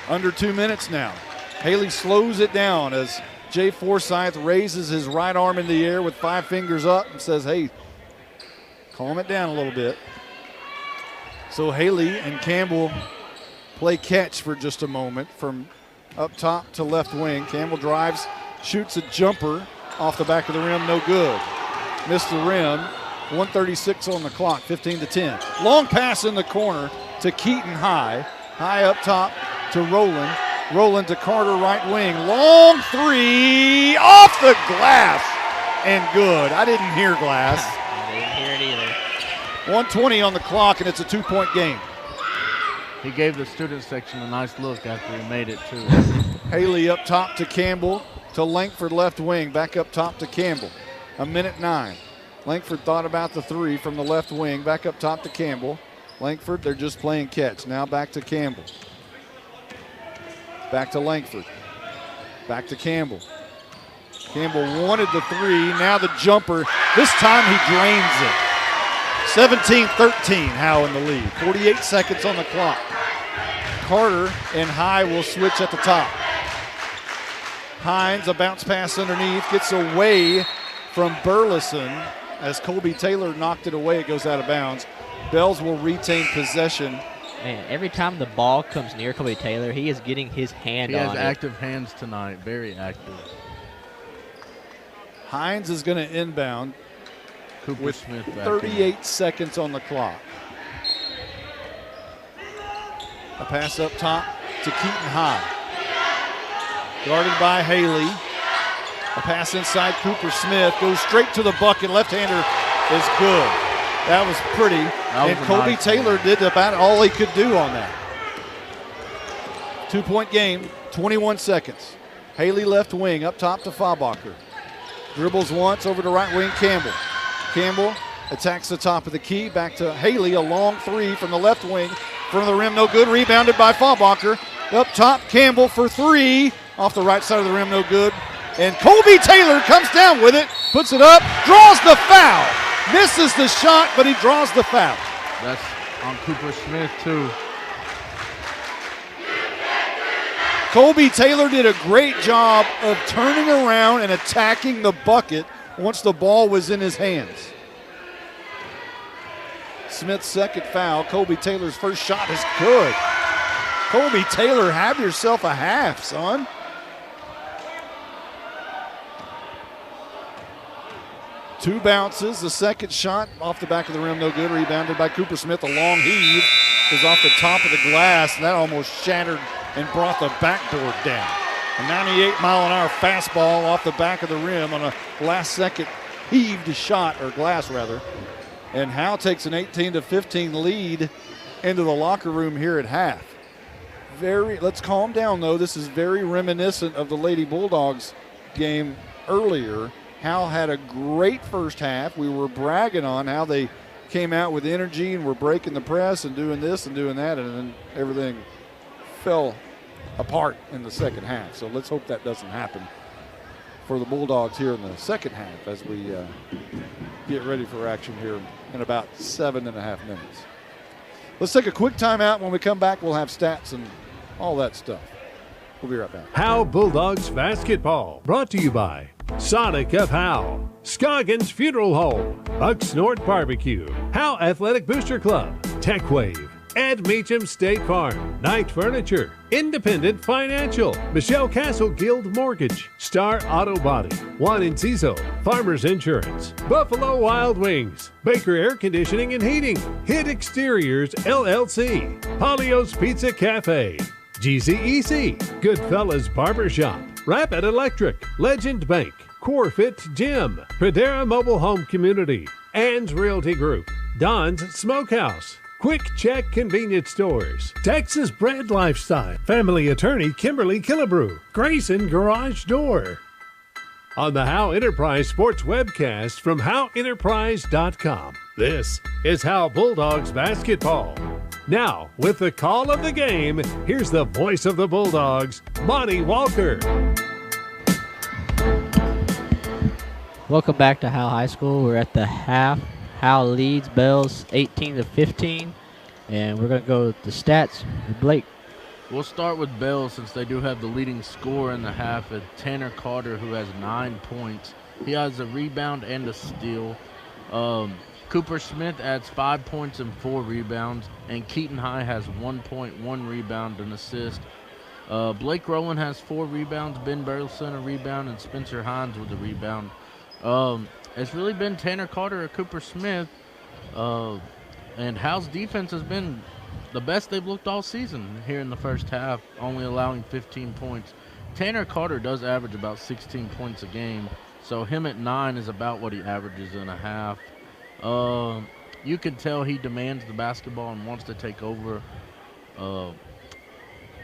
Speaker 2: Under 2 minutes now. Haley slows it down as Jay Forsyth raises his right arm in the air with 5 fingers up and says, hey, calm it down a little bit. So Haley and Campbell play catch for just a moment from up top to left wing. Campbell drives, shoots a jumper off the back of the rim, no good. Missed the rim. 1:36 on the clock, 15-10. Long pass in the corner to Keaton High. High up top to Rowland. Rowland to Carter, right wing. Long three off the glass and good. I didn't hear glass.
Speaker 3: I didn't hear it either.
Speaker 2: 1:20 on the clock, and it's a 2-point game.
Speaker 5: He gave the student section a nice look after he made it, too.
Speaker 2: Haley up top to Campbell to Langford, left wing. Back up top to Campbell. 1:09. Langford thought about the three from the left wing. Back up top to Campbell. Langford, they're just playing catch. Now back to Campbell. Back to Langford. Back to Campbell. Campbell wanted the three. Now the jumper. This time he drains it. 17-13, Howe in the lead. 48 seconds on the clock. Carter and High will switch at the top. Hines, a bounce pass underneath, gets away from Burleson. As Colby Taylor knocked it away, it goes out of bounds. Bells will retain possession.
Speaker 3: Man, every time the ball comes near Colby Taylor, he is getting his hand on it.
Speaker 5: He has active hands tonight, very active.
Speaker 2: Hines is going to inbound
Speaker 5: Cooper
Speaker 2: with
Speaker 5: Smith back
Speaker 2: 38 seconds on the clock. A pass up top to Keaton High. Guarded by Haley. A pass inside Cooper Smith. Goes straight to the bucket. Left-hander is good. That was pretty. And Colby
Speaker 5: nice
Speaker 2: Taylor did about all he could do on that. 2-point game, 21 seconds. Haley left wing, up top to Faubacher. Dribbles once over to right wing, Campbell. Campbell attacks the top of the key. Back to Haley, a long three from the left wing. Front of the rim, no good. Rebounded by Faubacher. Up top, Campbell for three. Off the right side of the rim, no good. And Colby Taylor comes down with it, puts it up, draws the foul. Misses the shot, but he draws the foul.
Speaker 5: That's on Cooper Smith, too.
Speaker 2: Colby Taylor did a great job of turning around and attacking the bucket once the ball was in his hands. Smith's second foul. Colby Taylor's first shot is good. Colby Taylor, have yourself a half, son. Two bounces. The second shot off the back of the rim, no good. Rebounded by Cooper Smith. A long heave is off the top of the glass, and that almost shattered and brought the backboard down. A 98-mile-an-hour fastball off the back of the rim on a last-second heaved shot, or glass rather. And Howe takes an 18-15 lead into the locker room here at half. Let's calm down, though. This is very reminiscent of the Lady Bulldogs game earlier. Howe had a great first half. We were bragging on how they came out with energy and were breaking the press and doing this and doing that, and then everything fell apart in the second half. So let's hope that doesn't happen for the Bulldogs here in the second half as we get ready for action here in about 7.5 minutes. Let's take a quick timeout. When we come back, we'll have stats and all that stuff. We'll be right back.
Speaker 1: Howe Bulldogs basketball, brought to you by Sonic of Howe, Scoggins Funeral Home, Bucksnort Barbecue, Howe Athletic Booster Club, TechWave, Ed Meacham State Farm, Knight Furniture, Independent Financial, Michelle Castle Guild Mortgage, Star Auto Body, Juan Enciso, Farmers Insurance, Buffalo Wild Wings, Baker Air Conditioning and Heating, Hit Exteriors LLC, Polio's Pizza Cafe, GCEC, Goodfellas Barbershop, Rapid Electric, Legend Bank, Corefit Gym, Pradera Mobile Home Community, Ann's Realty Group, Don's Smokehouse, Quick Check Convenience Stores, Texas Bread Lifestyle, Family Attorney Kimberly Killebrew, Grayson Garage Door. On the Howe Enterprise Sports webcast from HoweEnterprise.com, this is Howe Bulldogs basketball. Now, with the call of the game, here's the voice of the Bulldogs, Monty Walker.
Speaker 3: Welcome back to Howe High School. We're at the half. Howe leads Bells 18-15, and we're going to go with the stats with Blake.
Speaker 5: We'll start with Bells since they do have the leading scorer in the half, at Tanner Carter, who has 9 points. He has a rebound and a steal. Cooper Smith adds 5 points and 4 rebounds, and Keaton High has 1 point, 1 rebound, and assist. Blake Rowland has 4 rebounds, Ben Burleson a rebound, and Spencer Hines with a rebound. It's really been Tanner Carter or Cooper Smith, and Howe's defense has been the best they've looked all season here in the first half, only allowing 15 points. Tanner Carter does average about 16 points a game, so him at 9 is about what he averages in a half. You can tell he demands the basketball and wants to take over.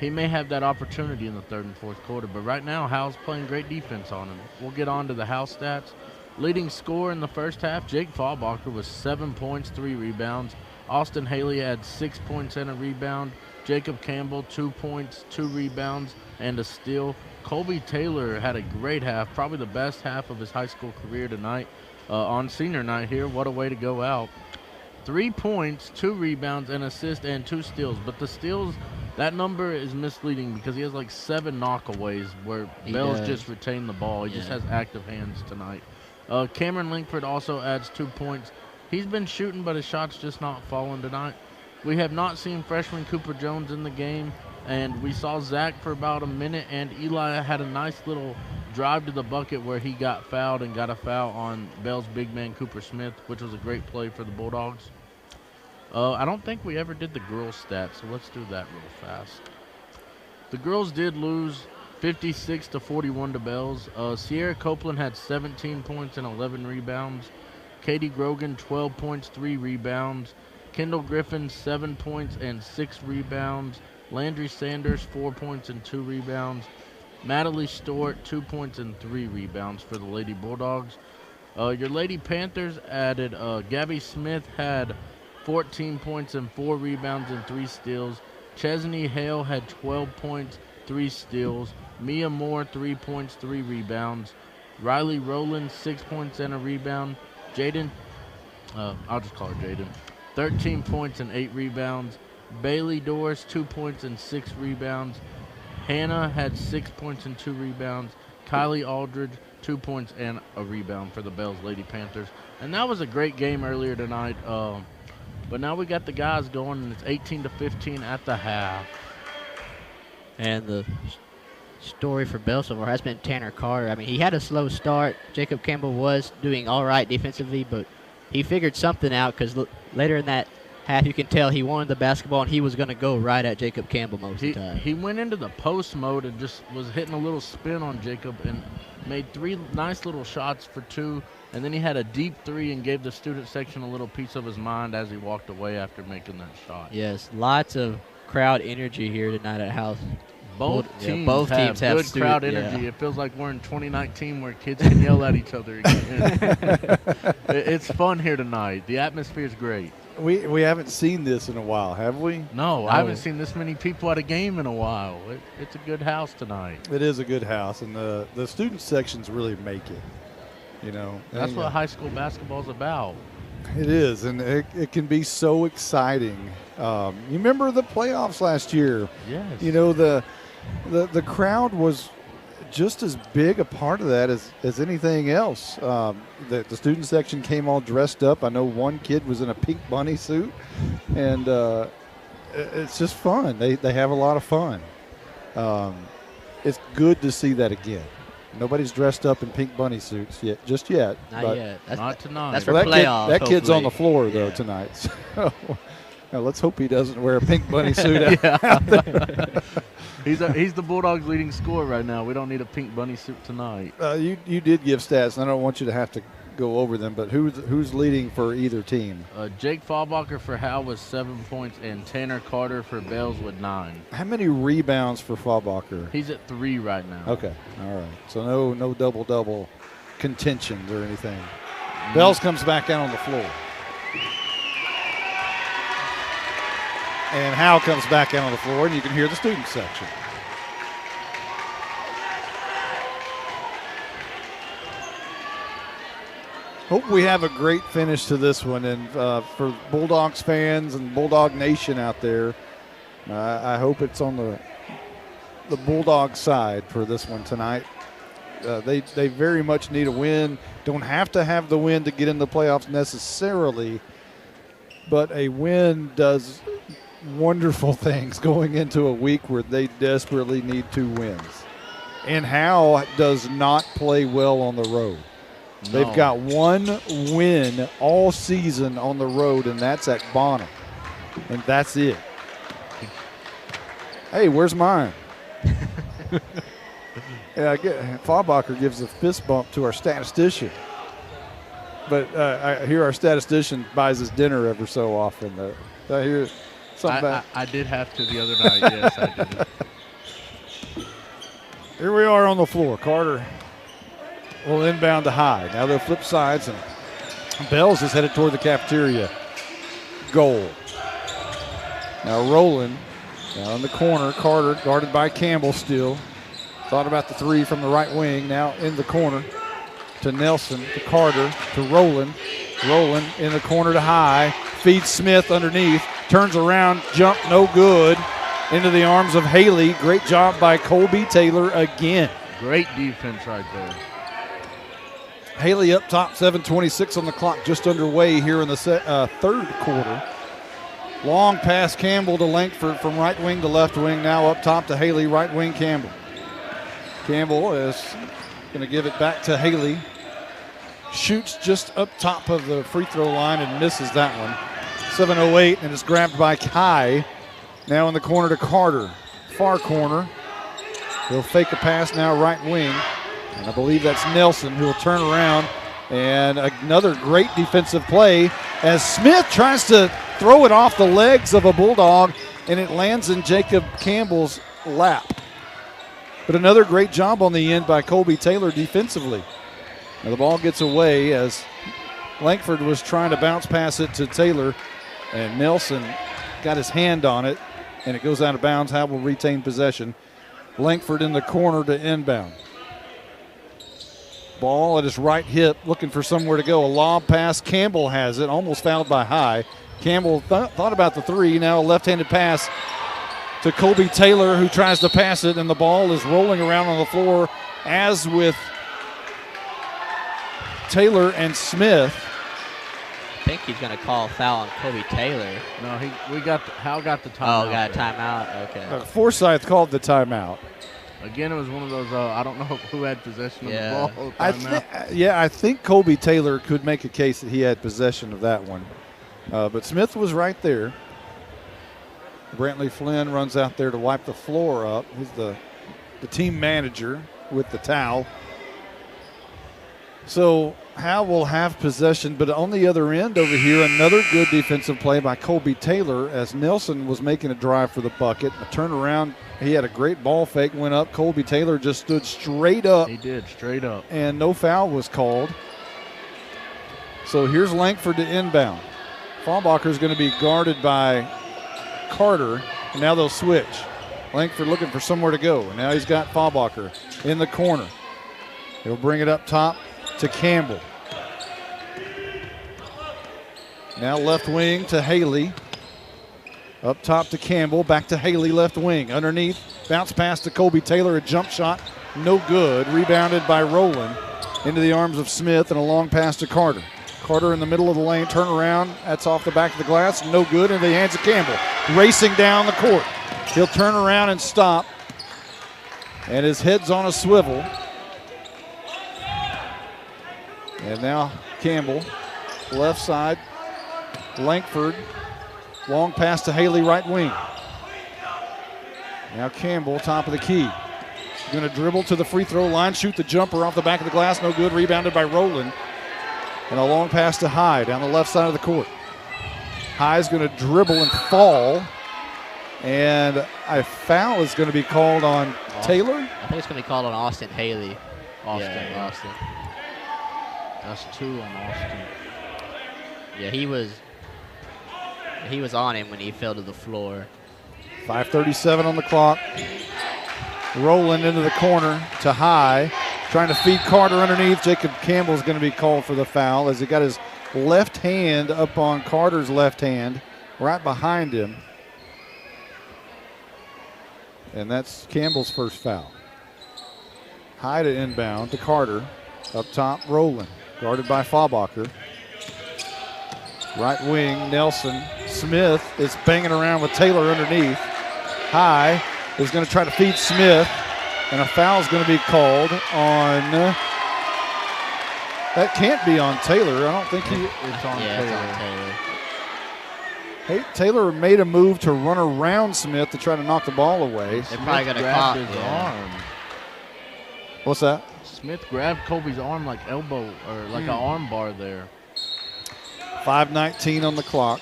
Speaker 5: He may have that opportunity in the third and fourth quarter, but right now Howe's playing great defense on him. We'll get on to the Howe stats. Leading scorer in the first half, Jake Fallbacher, with 7 points, 3 rebounds. Austin Haley had 6 points and a rebound. Jacob Campbell, 2 points, 2 rebounds, and a steal. Colby Taylor had a great half, probably the best half of his high school career tonight. On senior night here, what a way to go out. 3 points, 2 rebounds, an assist, and 2 steals. But the steals, that number is misleading because he has like 7 knockaways where Bells just retained the ball. He just has active hands tonight. Cameron Linkford also adds 2 points. He's been shooting, but his shot's just not falling tonight. We have not seen freshman Cooper Jones in the game, and we saw Zach for about a minute, and Eli had a nice little drive to the bucket where he got fouled and got a foul on Bell's big man Cooper Smith, which was a great play for the Bulldogs. I don't think we ever did the girls' stats, so let's do that real fast. The girls did lose 56-41 to Bells. Sierra Copeland had 17 points and 11 rebounds. Katie Grogan, 12 points, 3 rebounds. Kendall Griffin, 7 points and 6 rebounds. Landry Sanders, 4 points and 2 rebounds. Natalie Stewart, 2 points and 3 rebounds for the Lady Bulldogs. Your Lady Panthers added Gabby Smith had 14 points and 4 rebounds and 3 steals. Chesney Hale had 12 points, 3 steals. Mia Moore, 3 points, 3 rebounds. Riley Rowland, 6 points and a rebound. Jaden, I'll just call her Jaden, 13 points and 8 rebounds. Bailey Doris, 2 points and 6 rebounds. Hannah had 6 points and 2 rebounds. Kylie Aldridge, 2 points and a rebound for the Bells Lady Panthers. And that was a great game earlier tonight. But now we got the guys going, and it's 18-15 at the half.
Speaker 3: And the story for Bells so far has been Tanner Carter. I mean, he had a slow start. Jacob Campbell was doing all right defensively, but he figured something out because later in that half, you can tell he wanted the basketball, and he was going to go right at Jacob Campbell most of the time.
Speaker 5: He went into the post mode and just was hitting a little spin on Jacob and made 3 nice little shots for 2, and then he had a deep 3 and gave the student section a little piece of his mind as he walked away after making that shot.
Speaker 3: Yes, lots of crowd energy here tonight at House.
Speaker 5: Both teams have good crowd energy. It feels like we're in 2019 where kids can yell at each other again. It's fun here tonight. The atmosphere is great.
Speaker 2: We haven't seen this in a while, have we?
Speaker 5: No, I haven't seen this many people at a game in a while. It's a good house tonight.
Speaker 2: It is a good house, and the student sections really make it. You know,
Speaker 5: that's what high school basketball is about.
Speaker 2: It is, and it can be so exciting. You remember the playoffs last year?
Speaker 5: Yes.
Speaker 2: You know, the crowd was just as big a part of that as anything else. The student section came all dressed up. I know one kid was in a pink bunny suit, and it's just fun. They have a lot of fun. It's good to see that again. Nobody's dressed up in pink bunny suits just yet.
Speaker 3: Not yet.
Speaker 5: Not tonight.
Speaker 3: That's for
Speaker 2: Well,
Speaker 3: playoffs.
Speaker 2: that kid's on the
Speaker 3: hopefully.
Speaker 2: floor, though, tonight. So, now let's hope he doesn't wear a pink bunny suit out,
Speaker 5: Yeah.
Speaker 2: out there.
Speaker 5: He's the Bulldogs' leading scorer right now. We don't need a pink bunny suit tonight.
Speaker 2: You did give stats, and I don't want you to have to go over them, but who's leading for either team?
Speaker 5: Jake Fallbacher for Howe with 7 points, and Tanner Carter for Bells with 9.
Speaker 2: How many rebounds for Fallbacher?
Speaker 5: He's at 3 right now.
Speaker 2: Okay, all right. So no double-double contentions or anything. Bells comes back out on the floor. And Howe comes back out on the floor, and you can hear the student section. Hope we have a great finish to this one. And for Bulldogs fans and Bulldog Nation out there, I hope it's on the Bulldog side for this one tonight. They very much need a win. Don't have to have the win to get in the playoffs necessarily, but a win does wonderful things going into a week where they desperately need 2 wins. And Howe does not play well on the road.
Speaker 5: No.
Speaker 2: They've got 1 win all season on the road, and that's at Bonham. And that's it. Hey, where's mine? Yeah, Fallbacher gives a fist bump to our statistician. But I hear our statistician buys his dinner every so often. I hear something about
Speaker 5: I did have to the other night. Yes, I did.
Speaker 2: Here we are on the floor. Carter will inbound to High. Now they'll flip sides, and Bells is headed toward the cafeteria goal. Now Rowland down in the corner. Carter guarded by Campbell still. Thought about the 3 from the right wing. Now in the corner to Nelson, to Carter, to Rowland. Rowland in the corner to High. Feeds Smith underneath. Turns around, jump no good. Into the arms of Haley. Great job by Colby Taylor again.
Speaker 5: Great defense right there.
Speaker 2: Haley up top, 7:26 on the clock, just underway here in the third quarter. Long pass Campbell to Langford from right wing to left wing. Now up top to Haley, right wing Campbell. Campbell is going to give it back to Haley. Shoots just up top of the free throw line and misses that one. 7:08, and it's grabbed by Kai. Now in the corner to Carter. Far corner. He'll fake a pass now right wing. And I believe that's Nelson who will turn around. And another great defensive play as Smith tries to throw it off the legs of a Bulldog, and it lands in Jacob Campbell's lap. But another great job on the end by Colby Taylor defensively. Now the ball gets away as Langford was trying to bounce pass it to Taylor, and Nelson got his hand on it, and it goes out of bounds. Howe will retain possession. Langford in the corner to inbound. Ball at his right hip, looking for somewhere to go. A lob pass. Campbell has it, almost fouled by High. Campbell thought about the 3. Now a left-handed pass to Colby Taylor, who tries to pass it, and the ball is rolling around on the floor. As with Taylor and Smith.
Speaker 3: I think he's going to call a foul on Kobe Taylor.
Speaker 5: No, Howe got the timeout.
Speaker 3: Oh, got a
Speaker 5: there.
Speaker 3: timeout. Okay.
Speaker 2: Forsyth called the timeout.
Speaker 5: Again, it was one of those, I don't know who had possession of the ball.
Speaker 2: I think Colby Taylor could make a case that he had possession of that one. But Smith was right there. Brantley Flynn runs out there to wipe the floor up. He's the team manager with the towel. So Howe will have possession, but on the other end over here, another good defensive play by Colby Taylor as Nelson was making a drive for the bucket. A turnaround, he had a great ball fake, went up. Colby Taylor just stood straight up.
Speaker 5: He did, straight up.
Speaker 2: And no foul was called. So here's Langford to inbound. Fallbacher is going to be guarded by Carter, and now they'll switch. Langford looking for somewhere to go, and now he's got Fallbacher in the corner. He'll bring it up top to Campbell. Now left wing to Haley. Up top to Campbell, back to Haley, left wing. Underneath, bounce pass to Colby Taylor, a jump shot, no good. Rebounded by Rowland into the arms of Smith, and a long pass to Carter. Carter in the middle of the lane, turn around. That's off the back of the glass, no good, and the hands of Campbell. Racing down the court. He'll turn around and stop. And his head's on a swivel. And now Campbell, left side. Langford, long pass to Haley, right wing. Now Campbell, top of the key. Going to dribble to the free throw line, shoot the jumper off the back of the glass, no good, rebounded by Rowland. And a long pass to High down the left side of the court. High's going to dribble and fall. And a foul is going to be called on Taylor.
Speaker 3: I think it's going to be called on Austin Haley.
Speaker 5: Austin.
Speaker 3: Yeah, Austin.
Speaker 5: That's 2 on Austin.
Speaker 3: Yeah, he was on him when he fell to the floor.
Speaker 2: 5:37 on the clock. Rowland into the corner to High. Trying to feed Carter underneath. Jacob Campbell's going to be called for the foul as he got his left hand up on Carter's left hand, right behind him. And that's Campbell's first foul. High to inbound to Carter. Up top, Rowland. Guarded by Faubacher. Right wing, Nelson. Smith is banging around with Taylor underneath. High is going to try to feed Smith. And a foul is going to be called on. That can't be on Taylor. I don't think
Speaker 5: it's on Taylor.
Speaker 3: It's on Taylor.
Speaker 2: Hey, Taylor made a move to run around Smith to try to knock the ball away.
Speaker 3: They're probably going to
Speaker 5: grab
Speaker 3: call
Speaker 5: his arm.
Speaker 2: What's that?
Speaker 5: Smith grabbed Kobe's arm like elbow or like an arm bar there.
Speaker 2: 5:19 on the clock.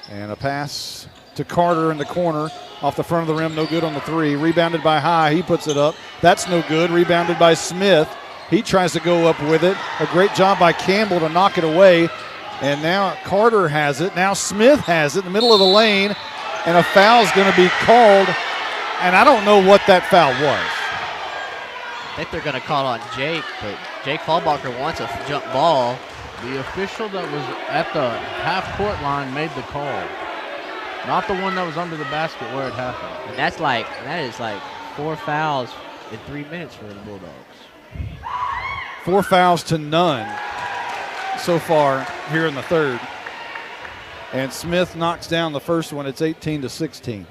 Speaker 2: And a pass to Carter in the corner. Off the front of the rim, no good on the three. Rebounded by High, he puts it up. That's no good. Rebounded by Smith. He tries to go up with it. A great job by Campbell to knock it away. And now Carter has it. Now Smith has it in the middle of the lane. And a foul is going to be called. And I don't know what that foul was.
Speaker 3: I think they're going to call on Jake, but Jake Faubacher wants a jump ball.
Speaker 5: The official that was at the half-court line made the call. Not the one that was under the basket where it happened.
Speaker 3: And that is like 4 fouls in 3 minutes for the Bulldogs.
Speaker 2: 4 fouls to none so far here in the third. And Smith knocks down the first one. It's 18-16.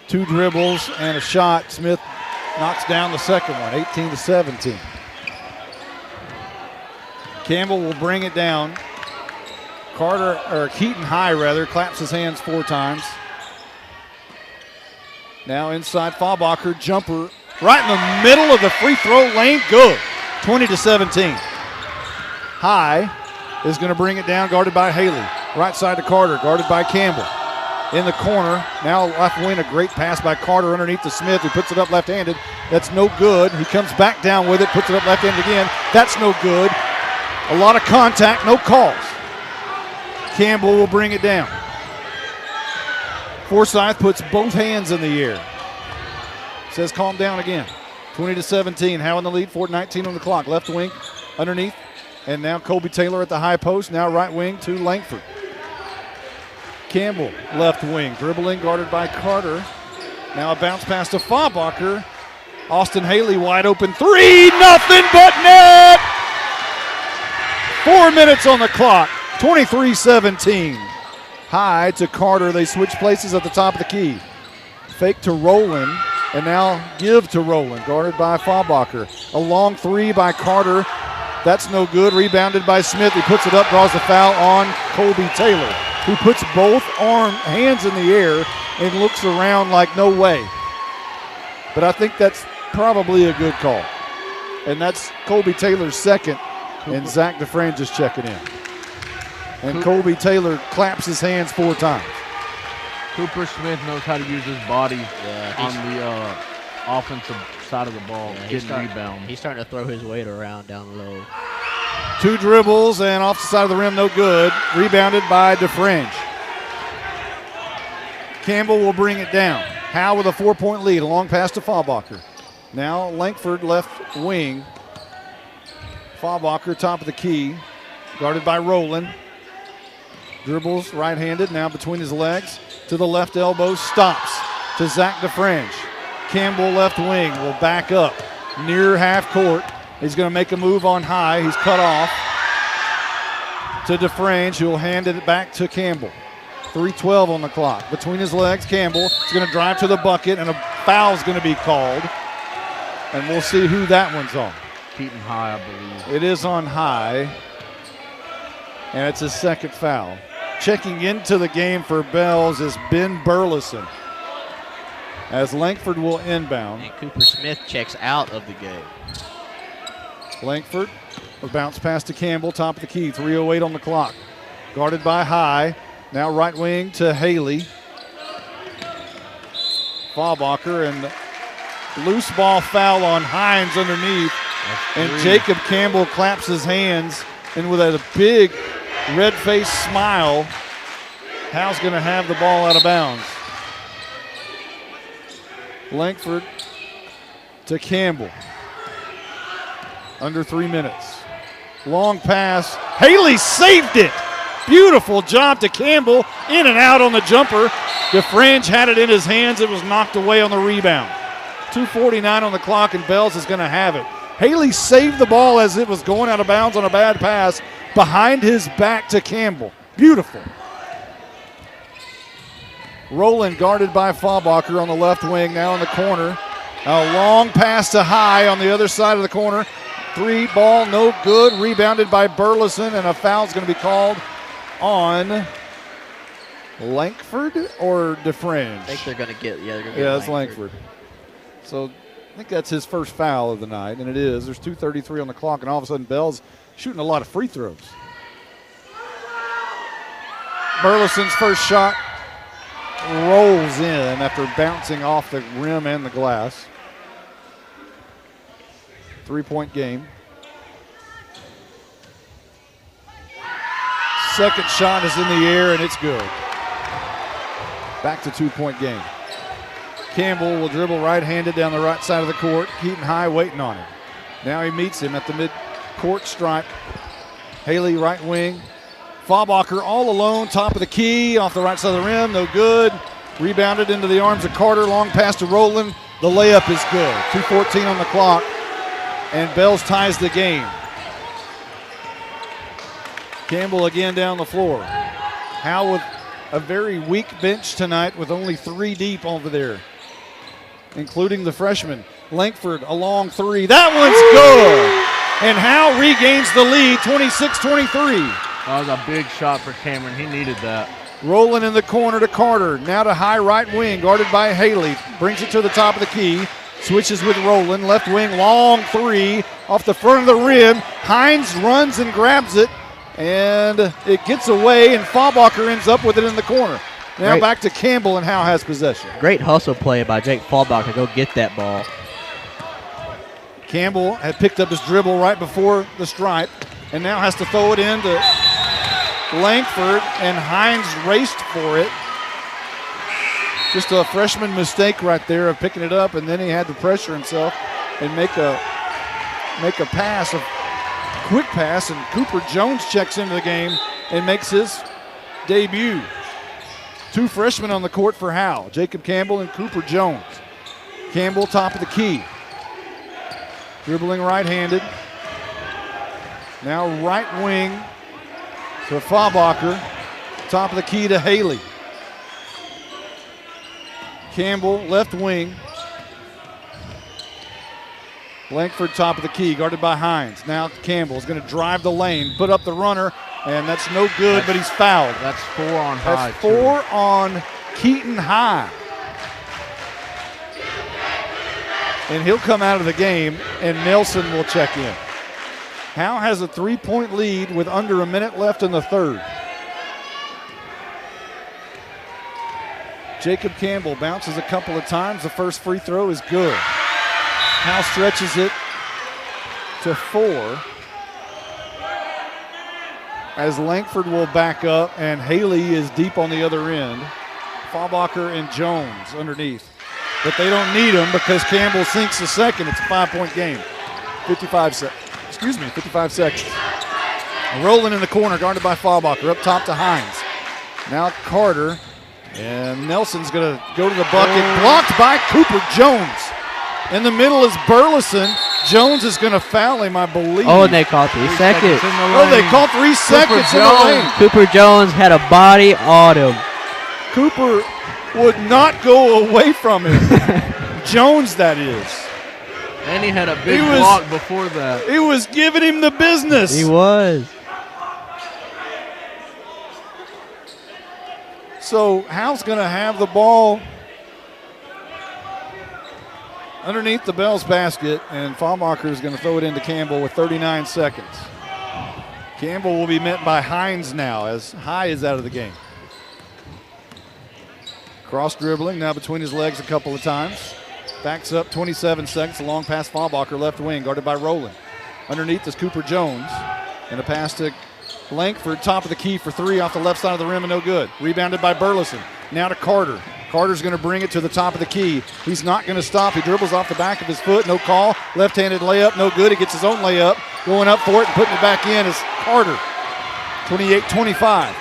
Speaker 2: 2 dribbles and a shot. Smith knocks down the second one, 18-17. Campbell will bring it down. Keaton High claps his hands 4 times. Now inside Faubacher, jumper right in the middle of the free throw lane, good. 20-17. High is going to bring it down, guarded by Haley. Right side to Carter, guarded by Campbell. In the corner, now left wing, a great pass by Carter underneath to Smith, who puts it up left-handed. That's no good. He comes back down with it, puts it up left-handed again. That's no good. A lot of contact, no calls. Campbell will bring it down. Forsyth puts both hands in the air. Says calm down again. 20-17, Howe in the lead, 4:19 on the clock. Left wing underneath. And now Kobe Taylor at the high post. Now right wing to Langford. Campbell, left wing, dribbling, guarded by Carter. Now a bounce pass to Faubacher. Austin Haley wide open three, nothing but net! 4 minutes on the clock, 23-17. High to Carter, they switch places at the top of the key. Fake to Rowland, and now give to Rowland, guarded by Faubacher. A long three by Carter, that's no good, rebounded by Smith. He puts it up, draws the foul on Colby Taylor, who puts both hands in the air and looks around like no way. But I think that's probably a good call. And that's Colby Taylor's second, and Zach Dufresne just checking in. And Colby Taylor claps his hands 4 times.
Speaker 5: Cooper Smith knows how to use his body on the offensive side of the ball, getting rebounds.
Speaker 3: He's starting to throw his weight around down low.
Speaker 2: 2 dribbles and off the side of the rim, no good. Rebounded by Dufresne. Campbell will bring it down. Howe with a 4-point lead, a long pass to Faubacher. Now Langford left wing. Faubacher top of the key, guarded by Rowland. Dribbles right-handed, now between his legs. To the left elbow, stops to Zach Dufresne. Campbell left wing will back up near half court He's going to make a move on High. He's cut off to DeFrange, who will hand it back to Campbell. 3:12 on the clock. Between his legs, Campbell is going to drive to the bucket, and a foul's going to be called. And we'll see who that one's on.
Speaker 5: Keaton High, I believe.
Speaker 2: It is on High, and it's his second foul. Checking into the game for Bells is Ben Burleson, as Langford will inbound.
Speaker 3: And Cooper Smith checks out of the game.
Speaker 2: Langford, a bounce pass to Campbell, top of the key, 3:08 on the clock. Guarded by High. Now right wing to Haley. Fallbacher, and loose ball foul on Hines underneath. And Jacob Campbell claps his hands, and with a big red-faced smile, Howe's going to have the ball out of bounds. Langford to Campbell. Under 3 minutes. Long pass. Haley saved it. Beautiful job to Campbell. In and out on the jumper. DeFrange had it in his hands. It was knocked away on the rebound. 2:49 on the clock, and Bells is going to have it. Haley saved the ball as it was going out of bounds on a bad pass behind his back to Campbell. Beautiful. Rowland guarded by Fallbacher on the left wing, now in the corner. A long pass to High on the other side of the corner. 3 ball, no good. Rebounded by Burleson, and a foul's going to be called on Langford or DeFrange?
Speaker 3: I think they're going to get,
Speaker 2: it's Langford. So I think that's his first foul of the night, and it is. There's 2:33 on the clock, and all of a sudden Bell's shooting a lot of free throws. Burleson's first shot rolls in after bouncing off the rim and the glass. 3-point game. Second shot is in the air, and it's good. Back to 2-point game. Campbell will dribble right-handed down the right side of the court. Keaton High waiting on him. Now he meets him at the mid-court stripe. Haley right wing. Fallbacher all alone, top of the key, off the right side of the rim, no good. Rebounded into the arms of Carter, long pass to Rowland. The layup is good. 2:14 on the clock, and Bells ties the game. Campbell again down the floor. Howe with a very weak bench tonight with only 3 deep over there, including the freshman. Langford, a long 3. That one's good. And Howe regains the lead, 26-23.
Speaker 5: That was a big shot for Cameron. He needed that.
Speaker 2: Rowland in the corner to Carter. Now to High right wing, guarded by Haley. Brings it to the top of the key. Switches with Rowland. Left wing, long 3 off the front of the rim. Hines runs and grabs it, and it gets away, and Fallbacher ends up with it in the corner. Now back to Campbell, and Howe has possession.
Speaker 3: Great hustle play by Jake Fallbacher to go get that ball.
Speaker 2: Campbell had picked up his dribble right before the stripe, and now has to throw it into Langford, and Hines raced for it. Just a freshman mistake right there of picking it up, and then he had to pressure himself and make a pass, a quick pass, and Cooper Jones checks into the game and makes his debut. 2 freshmen on the court for Howe, Jacob Campbell and Cooper Jones. Campbell top of the key. Dribbling right-handed. Now right wing to Fallbacher. Top of the key to Haley. Campbell left wing. Langford top of the key, guarded by Hines. Now Campbell is going to drive the lane, put up the runner, and that's no good, but he's fouled.
Speaker 5: That's 4 on High.
Speaker 2: That's 4 on Keaton High. And he'll come out of the game, and Nelson will check in. Howe has a 3-point lead with under a minute left in the third. Jacob Campbell bounces a couple of times. The first free throw is good. Howe stretches it to 4. As Langford will back up, and Haley is deep on the other end. Fallbacher and Jones underneath. But they don't need him because Campbell sinks the second. It's a 5-point game. 55 seconds. Rowland in the corner, guarded by Fallbacher. Up top to Hines. Now Carter. And Nelson's going to go to the bucket. Blocked by Cooper Jones. In the middle is Burleson. Jones is going to foul him, I believe.
Speaker 3: Oh, and they called 3 seconds.
Speaker 2: Oh, they called 3 seconds in the lane.
Speaker 3: Cooper Jones had a body on him.
Speaker 2: Cooper would not go away from him. Jones, that is.
Speaker 5: And he had a big block before that.
Speaker 2: He was giving him the business.
Speaker 3: He was.
Speaker 2: So Howe's going to have the ball underneath the Bells basket, and Faulmacher is going to throw it into Campbell with 39 seconds. Campbell will be met by Hines now as High is out of the game. Cross dribbling now between his legs a couple of times. Backs up 27 seconds, a long pass Faulmacher left wing, guarded by Rowland. Underneath is Cooper Jones, and a pass to Langford, top of the key for 3 off the left side of the rim and no good. Rebounded by Burleson. Now to Carter. Carter's going to bring it to the top of the key. He's not going to stop. He dribbles off the back of his foot. No call. Left-handed layup. No good. He gets his own layup. Going up for it and putting it back in is Carter. 28-25.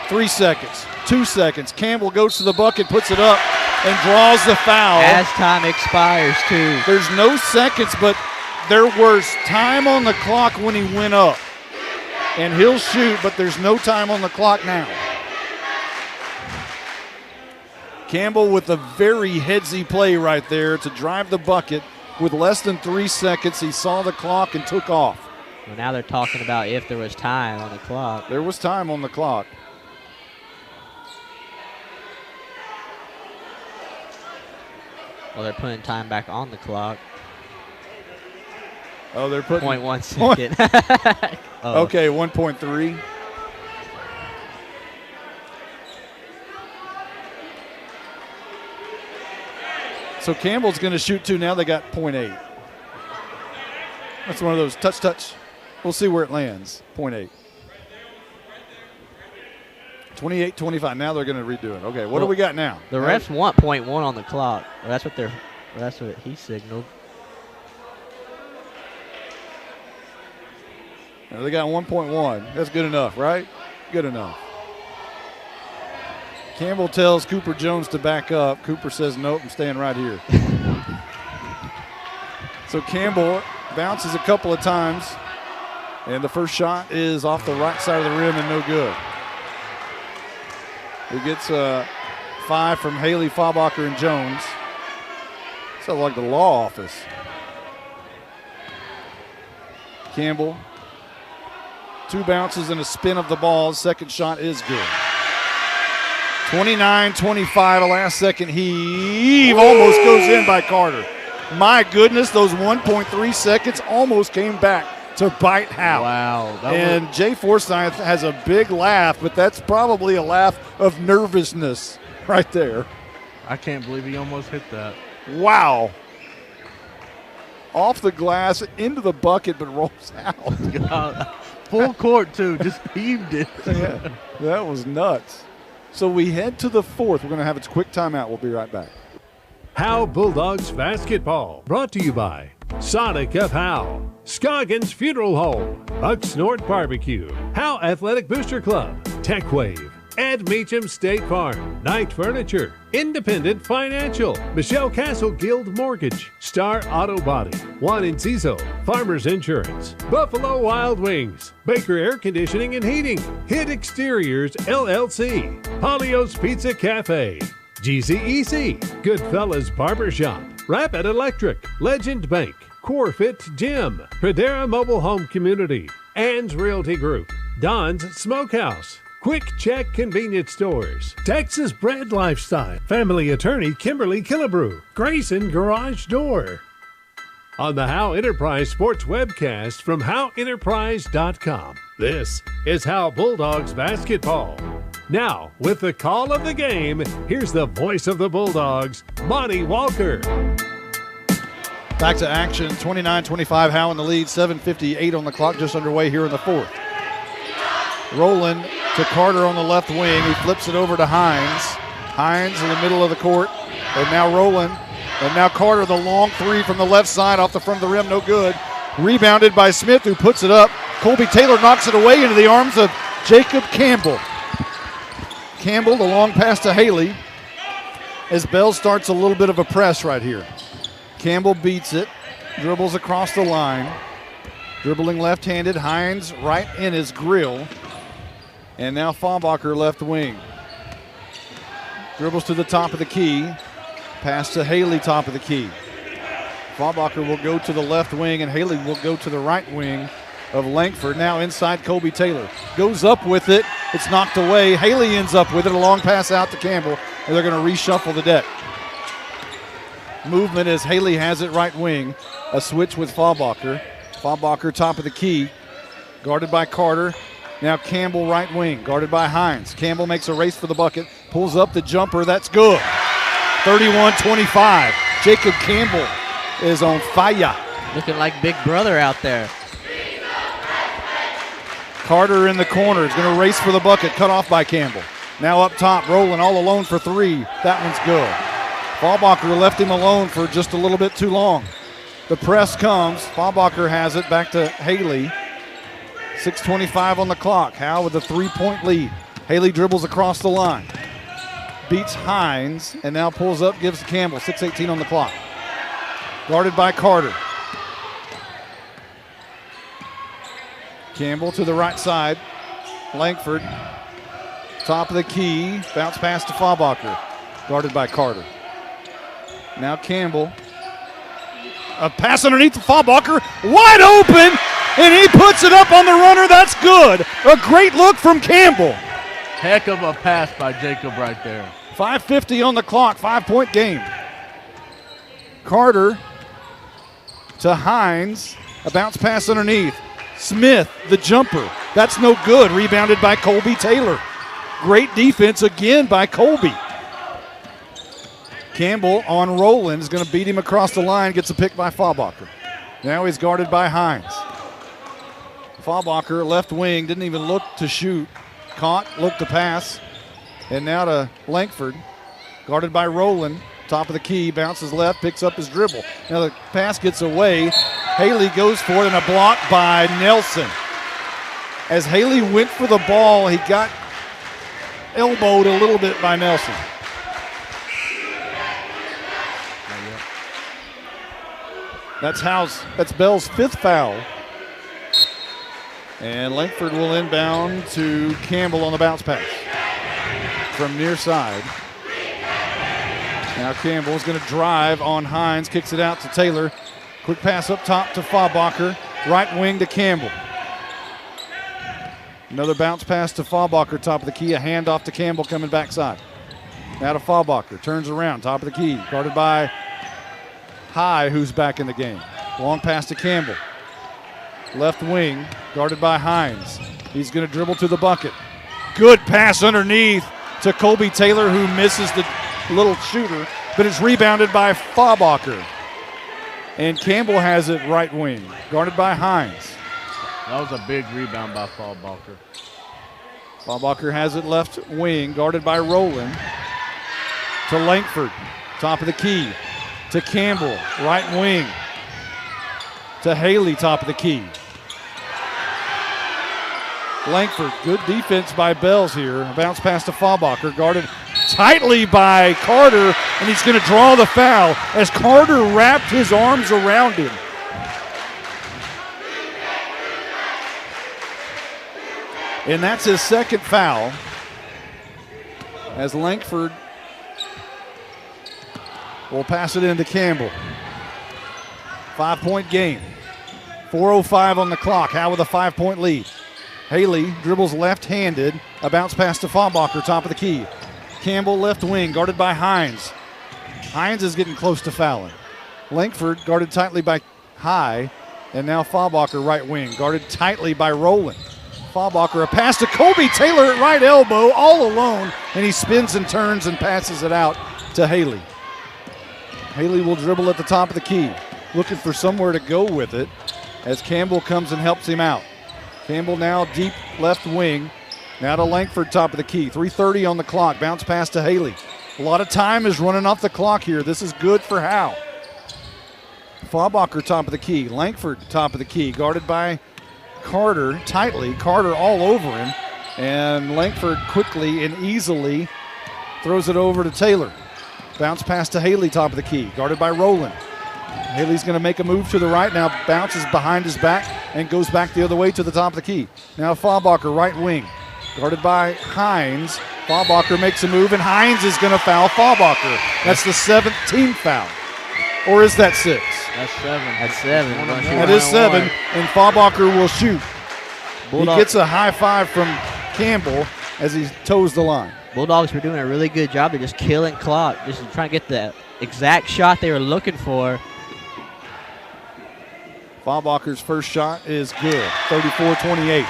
Speaker 2: 3 seconds. 2 seconds. Campbell goes to the bucket, puts it up, and draws the foul.
Speaker 3: As time expires, too.
Speaker 2: There's no seconds, but there was time on the clock when he went up. And he'll shoot, but there's no time on the clock now. Campbell with a very headsy play right there to drive the bucket with less than 3 seconds. He saw the clock and took off.
Speaker 3: Well, now they're talking about if there was time on the clock.
Speaker 2: There was time on the clock.
Speaker 3: Well, they're putting time back on the clock.
Speaker 2: Oh, they're putting
Speaker 3: 0.1 second. Oh.
Speaker 2: Okay, 1.3. So Campbell's going to shoot 2 now. They got 0.8. That's one of those touch. We'll see where it lands. 0.8. 28-25. Now they're going to redo it. Okay, what do we got now?
Speaker 3: The refs want 0.1 on the clock. Well, that's what he signaled.
Speaker 2: Now they got 1.1. That's good enough, right? Good enough. Campbell tells Cooper Jones to back up. Cooper says, nope, I'm staying right here. So Campbell bounces a couple of times, and the first shot is off the right side of the rim and no good. He gets 5 from Haley, Faulmacher, and Jones. Sounds like the law office. Campbell, 2 bounces and a spin of the ball. Second shot is good. 29-25, a last-second heave. Almost goes in by Carter. My goodness, those 1.3 seconds almost came back to bite Howe.
Speaker 5: Wow.
Speaker 2: And Jay Forsyth has a big laugh, but that's probably a laugh of nervousness right there.
Speaker 5: I can't believe he almost hit that.
Speaker 2: Wow. Off the glass, into the bucket, but rolls out.
Speaker 5: God. Full court, too. Just heaved it.
Speaker 2: Yeah, that was nuts. So we head to the 4th. We're going to have a quick timeout. We'll be right back.
Speaker 1: Howe Bulldogs basketball, brought to you by Sonic of Howe, Scoggins Funeral Home, Bucksnort Barbecue, Howe Athletic Booster Club, TechWave, Ed Meacham State Farm, Knight Furniture, Independent Financial, Michelle Castle Guild Mortgage, Star Auto Body, Juan Enciso, Farmers Insurance, Buffalo Wild Wings, Baker Air Conditioning and Heating, Hit Exteriors LLC, Polio's Pizza Cafe, GCEC, Goodfellas Barbershop, Rapid Electric, Legend Bank, Corefit Gym, Pradera Mobile Home Community, Ann's Realty Group, Don's Smokehouse, Quick Check Convenience Stores, Texas Bread Lifestyle, Family Attorney Kimberly Killebrew, Grayson Garage Door. On the Howe Enterprise Sports webcast from HoweEnterprise.com, this is Howe Bulldogs basketball. Now, with the call of the game, here's the voice of the Bulldogs, Monty Walker.
Speaker 2: Back to action, 29-25, Howe in the lead, 7:58 on the clock, just underway here in the 4th. Rowland to Carter on the left wing. He flips it over to Hines. Hines in the middle of the court. And now Rowland. And now Carter, the long 3 from the left side off the front of the rim, no good. Rebounded by Smith, who puts it up. Colby Taylor knocks it away into the arms of Jacob Campbell. Campbell, the long pass to Haley. As Bell starts a little bit of a press right here. Campbell beats it. dribbles across the line. Dribbling left-handed, Hines right in his grill. And now Fabacher left wing. Dribbles to the top of the key. Pass to Haley, top of the key. Fabacher will go to the left wing, and Haley will go to the right wing of Langford. Now inside Kobe Taylor. Goes up with it. It's knocked away. Haley ends up with it. A long pass out to Campbell, and they're going to reshuffle the deck. Movement as Haley has it right wing. A switch with Fabacher. Fabacher top of the key. Guarded by Carter. Now Campbell right wing. Guarded by Hines. Campbell makes a race for the bucket. Pulls up the jumper. That's good. 31-25. Jacob Campbell is on fire.
Speaker 3: Looking like Big Brother out there.
Speaker 2: Carter in the corner is going to race for the bucket. Cut off by Campbell. Now up top, rolling all alone for three. That one's good. Fabacher left him alone for just a little bit too long. The press comes. Fabacher has it back to Haley. 6:25 on the clock. Howe with a 3-point lead. Haley dribbles across the line. Beats Hines and now pulls up, gives to Campbell. 6:18 on the clock. Guarded by Carter. Campbell to the right side. Langford, top of the key. Bounce pass to Fabacher. Guarded by Carter. Now Campbell. A pass underneath to Fabacher. Wide open, and he puts it up on the runner. That's good. A great look from Campbell.
Speaker 5: Heck of a pass by Jacob right there.
Speaker 2: 5:50 on the clock, 5-point game. Carter to Hines. A bounce pass underneath. Smith, the jumper. That's no good. Rebounded by Colby Taylor. Great defense again by Colby. Campbell on Rowland is going to beat him across the line. Gets a pick by Fabacher. Now he's guarded by Hines. Fabacher, left wing, didn't even look to shoot. Caught, looked to pass. And now to Langford. Guarded by Rowland. Top of the key, bounces left, picks up his dribble. Now the pass gets away. Haley goes for it, and a block by Nelson. As Haley went for the ball, he got elbowed a little bit by Nelson. That's Bell's 5th foul. And Langford will inbound to Campbell on the bounce pass from near side. Now Campbell's going to drive on Hines, kicks it out to Taylor. Quick pass up top to Fabacher, right wing to Campbell. Another bounce pass to Fabacher, top of the key, a handoff to Campbell coming backside. Now to Fabacher, turns around, top of the key, guarded by Howe, who's back in the game. Long pass to Campbell. Left wing, guarded by Hines. He's going to dribble to the bucket. Good pass underneath to Colby Taylor, who misses the little shooter, but it's rebounded by Fabacher. And Campbell has it right wing, guarded by Hines.
Speaker 5: That was a big rebound by Fabacher.
Speaker 2: Fabacher has it left wing, guarded by Rowland. To Langford, top of the key. To Campbell, right wing. To Haley, top of the key. Langford, good defense by Bells here. A bounce pass to Fabacher, guarded tightly by Carter, and he's going to draw the foul as Carter wrapped his arms around him. And that's his 2nd foul as Langford will pass it into Campbell. 5-point game. 4:05 on the clock. Howe with a 5-point lead. Haley dribbles left-handed. A bounce pass to Fabacher, top of the key. Campbell left wing, guarded by Hines. Hines is getting close to fouling. Langford guarded tightly by Howe, and now Fabacher right wing, guarded tightly by Rowland. Fabacher, a pass to Colby Taylor at right elbow, all alone, and he spins and turns and passes it out to Haley. Haley will dribble at the top of the key, looking for somewhere to go with it as Campbell comes and helps him out. Campbell now deep left wing. Now to Langford, top of the key. 3:30 on the clock. Bounce pass to Haley. A lot of time is running off the clock here. This is good for Howe. Fabacher, top of the key. Langford, top of the key. Guarded by Carter tightly. Carter all over him. And Langford quickly and easily throws it over to Taylor. Bounce pass to Haley, top of the key. Guarded by Rowland. Haley's going to make a move to the right now, bounces behind his back and goes back the other way to the top of the key. Now Faubacher, right wing, guarded by Hines. Faubacher makes a move, and Hines is going to foul Faubacher. That's the 17th foul. Or is that 6?
Speaker 5: That's 7.
Speaker 3: That's 7.
Speaker 2: That is 7, and Faubacher will shoot.
Speaker 3: Bulldog.
Speaker 2: He gets a high five from Campbell as he toes the line.
Speaker 3: Bulldogs were doing a really good job. They're just killing clock, just trying to get the exact shot they were looking for.
Speaker 2: Faubacher's first shot is good, 34-28.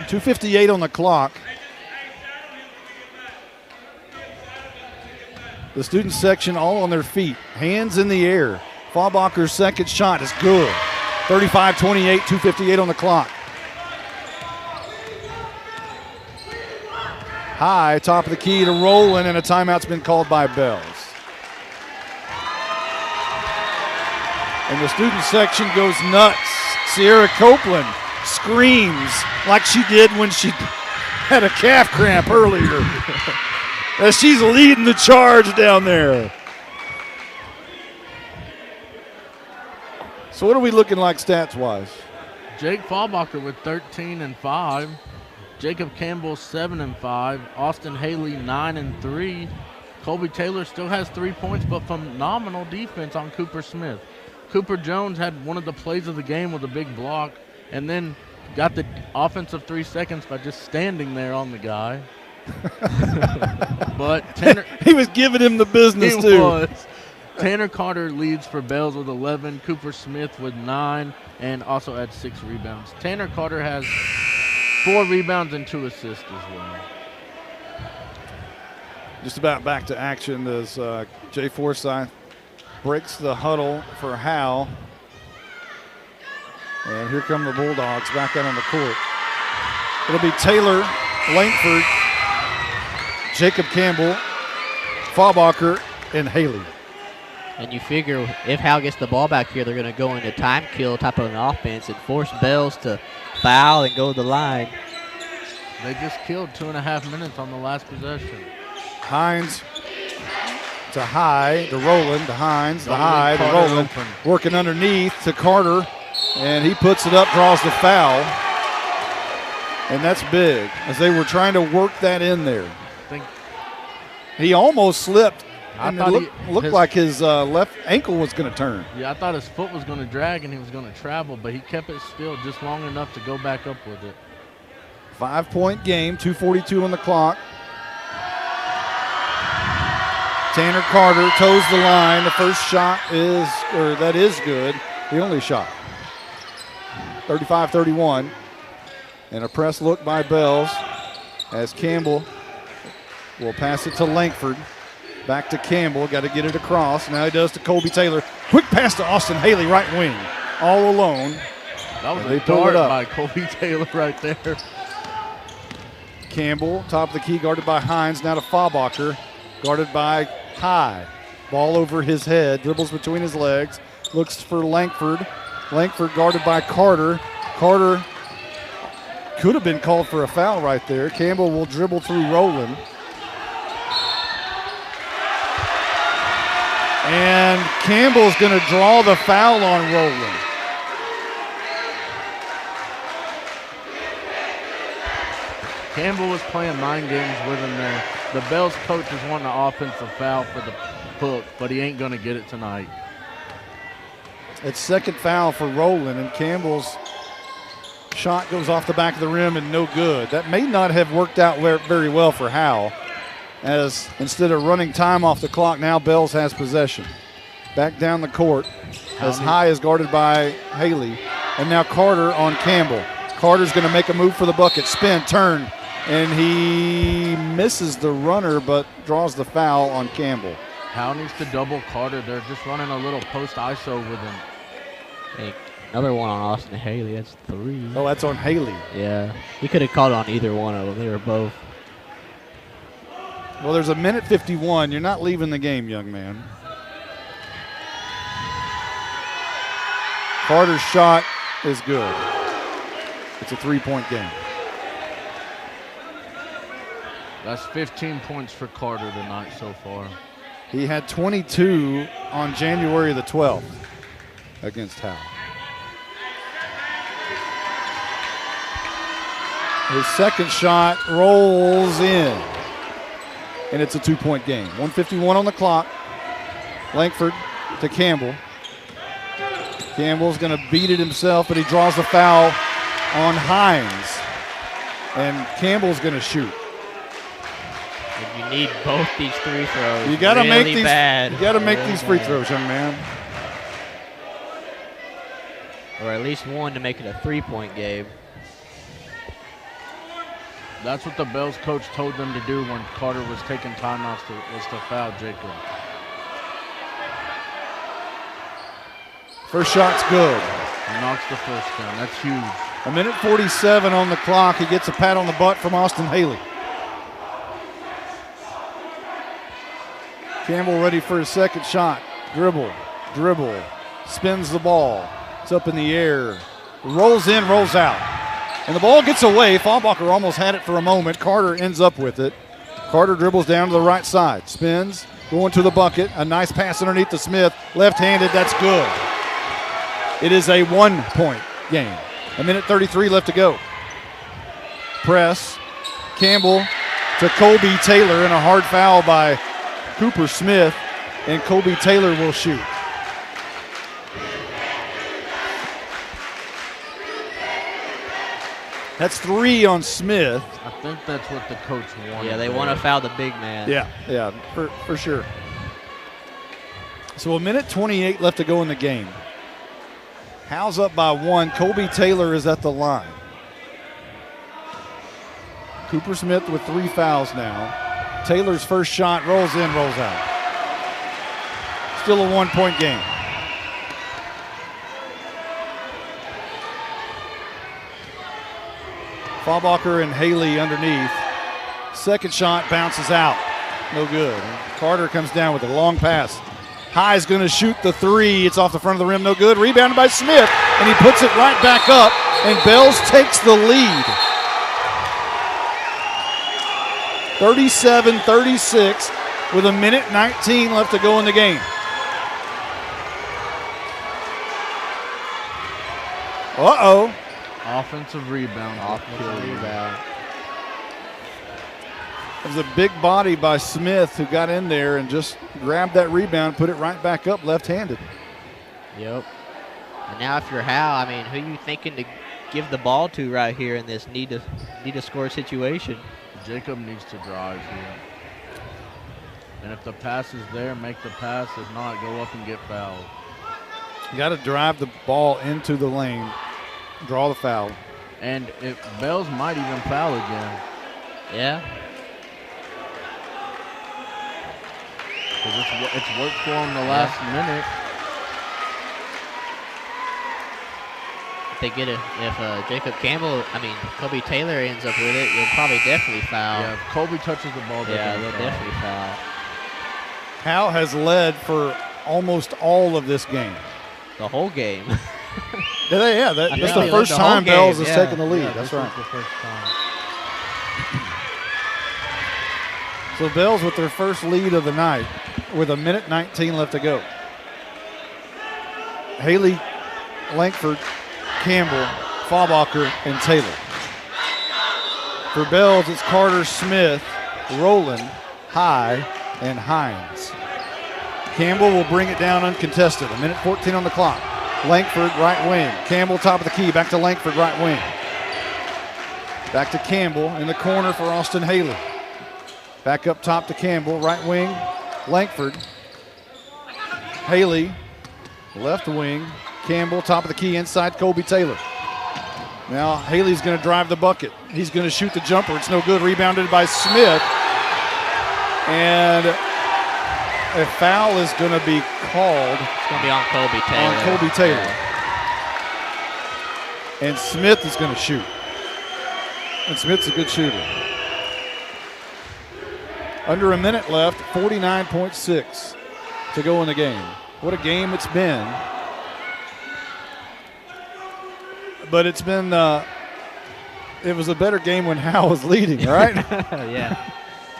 Speaker 2: 2:58 on the clock. The student section all on their feet, hands in the air. Faubacher's second shot is good, 35-28, 2:58 on the clock. High, top of the key to Rowland, and a timeout's been called by Bells. And the student section goes nuts. Sierra Copeland screams like she did when she had a calf cramp earlier. As she's leading the charge down there. So what are we looking like stats-wise?
Speaker 5: Jake Faubacher with 13 and 5. Jacob Campbell 7 and 5. Austin Haley 9 and 3. Colby Taylor still has 3 points, but phenomenal defense on Cooper Smith. Cooper Jones had one of the plays of the game with a big block, and then got the offensive 3 seconds by just standing there on the guy. But Tanner,
Speaker 2: he was giving him the business
Speaker 5: he
Speaker 2: too.
Speaker 5: Was. Tanner Carter leads for Bells with 11. Cooper Smith with 9, and also had 6 rebounds. Tanner Carter has 4 rebounds and 2 assists as well.
Speaker 2: Just about back to action as Jay Forsyth breaks the huddle for Howe. And here come the Bulldogs back out on the court. It'll be Taylor, Langford, Jacob Campbell, Faubacher, and Haley.
Speaker 3: And you figure if Howe gets the ball back here, they're going to go into time kill type of an offense and force Bells to foul and go to the line.
Speaker 5: They just killed 2.5 minutes on the last possession.
Speaker 2: Hines to High, to Rowland, to Hines, to High, to Rowland. Working underneath to Carter, and he puts it up, draws the foul. And that's big, as they were trying to work that in there. He almost slipped, and it looked like his left ankle was going to turn.
Speaker 5: Yeah, I thought his foot was going to drag and he was going to travel, but he kept it still just long enough to go back up with it.
Speaker 2: 5-point game, 2:42 on the clock. Tanner Carter toes the line. The first shot is good. The only shot. 35-31. And a press look by Bells as Campbell will pass it to Langford. Back to Campbell. Got to get it across. Now he does to Colby Taylor. Quick pass to Austin Haley, right wing. All alone.
Speaker 5: That was a dart by Colby Taylor right there.
Speaker 2: Campbell, top of the key, guarded by Hines. Now to Faubacher, guarded by High. Ball over his head, dribbles between his legs, looks for Langford. Langford guarded by Carter. Carter could have been called for a foul right there. Campbell will dribble through Rowland. And Campbell's going to draw the foul on Rowland.
Speaker 5: Campbell was playing mind games with him there. The Bells coach is wanting an offensive foul for the hook, but he ain't going to get it tonight.
Speaker 2: It's second foul for Rowland, and Campbell's shot goes off the back of the rim and no good. That may not have worked out very well for Howe, as instead of running time off the clock, now Bells has possession. Back down the court as High is guarded by Haley, and now Carter on Campbell. Carter's going to make a move for the bucket, spin, turn, and he misses the runner but draws the foul on Campbell.
Speaker 5: Howe needs to double Carter. They're just running a little post ISO with him.
Speaker 3: Hey, another one on Austin Haley. That's 3.
Speaker 2: Oh, that's on Haley.
Speaker 3: Yeah. He could have called on either one of them. They were both.
Speaker 2: Well, there's a minute 51. You're not leaving the game, young man. Carter's shot is good. It's a 3-point game.
Speaker 5: That's 15 points for Carter tonight so far.
Speaker 2: He had 22 on January the 12th against Howe. His second shot rolls in, and it's a 2-point game. 1:51 on the clock. Langford to Campbell. Campbell's going to beat it himself, but he draws the foul on Hines. And Campbell's going to shoot.
Speaker 3: And you need both these free throws.
Speaker 2: You got to
Speaker 3: really
Speaker 2: make these.
Speaker 3: bad.
Speaker 2: You got to make
Speaker 3: Really
Speaker 2: these free
Speaker 3: bad.
Speaker 2: throws, young man.
Speaker 3: Or at least one to make it a 3-point game.
Speaker 5: That's what the Bells coach told them to do when Carter was taking timeouts was to foul Jacob.
Speaker 2: First shot's good.
Speaker 5: He knocks the first down. That's huge.
Speaker 2: 1:47 on the clock. He gets a pat on the butt from Austin Haley. Campbell ready for his second shot. Dribble, spins the ball. It's up in the air. Rolls in, rolls out. And the ball gets away. Fahlbacher almost had it for a moment. Carter ends up with it. Carter dribbles down to the right side. Spins, going to the bucket. A nice pass underneath to Smith. Left-handed, that's good. It is a 1-point game. 1:33 left to go. Press. Campbell to Colby Taylor, and a hard foul by Cooper Smith, and Colby Taylor will shoot. That's 3 on Smith.
Speaker 5: I think that's what the coach wanted.
Speaker 3: Yeah, they want to foul the big man.
Speaker 2: Yeah, for sure. So 1:28 left to go in the game. Howe's up by 1. Colby Taylor is at the line. Cooper Smith with 3 fouls now. Taylor's first shot rolls in, rolls out. Still a 1-point game. Fahlbacher and Haley underneath. Second shot bounces out. No good. Carter comes down with a long pass. High's going to shoot the 3. It's off the front of the rim. No good. Rebounded by Smith, and he puts it right back up, and Bells takes the lead. 37-36 with 1:19 left to go in the game. Uh-oh.
Speaker 5: Offensive rebound.
Speaker 3: Offensive rebound.
Speaker 2: It was a big body by Smith who got in there and just grabbed that rebound, put it right back up left-handed.
Speaker 3: Yep. And now if you're Howe, I mean, who are you thinking to give the ball to right here in this need to score situation?
Speaker 5: Jacob needs to drive here. And if the pass is there, make the pass. If not, go up and get fouled.
Speaker 2: You got to drive the ball into the lane, draw the foul.
Speaker 5: And if Bells might even foul again.
Speaker 3: Yeah.
Speaker 5: Because it's worked for him the last minute.
Speaker 3: If they get it, if Jacob Campbell, Colby Taylor ends up with it, you'll probably definitely foul.
Speaker 5: Yeah, if Colby touches the ball,
Speaker 3: they'll definitely foul.
Speaker 2: Howe has led for almost all of this game.
Speaker 3: The whole game.
Speaker 2: That's the
Speaker 3: they
Speaker 2: first
Speaker 3: led the whole
Speaker 2: time Bells
Speaker 3: game,
Speaker 2: has
Speaker 3: yeah.
Speaker 2: taken the lead.
Speaker 5: Yeah,
Speaker 2: That's
Speaker 5: this
Speaker 2: right.
Speaker 5: is the first time.
Speaker 2: So Bells with their first lead of the night with 1:19 left to go. Haley, Langford, Campbell, Fahlbacher, and Taylor. For Bells, it's Carter, Smith, Rowland, High, and Hines. Campbell will bring it down uncontested. 1:14 on the clock. Langford, right wing. Campbell, top of the key. Back to Langford, right wing. Back to Campbell in the corner for Austin Haley. Back up top to Campbell, right wing. Langford. Haley, left wing. Campbell, top of the key, inside Colby Taylor. Now Haley's going to drive the bucket. He's going to shoot the jumper. It's no good. Rebounded by Smith. And a foul is going to be called.
Speaker 3: It's going to be on Colby Taylor.
Speaker 2: On Colby Taylor. And Smith is going to shoot. And Smith's a good shooter. Under a minute left, 49.6 to go in the game. What a game it's been. But it's been, it was a better game when Howe was leading, right?
Speaker 3: Yeah.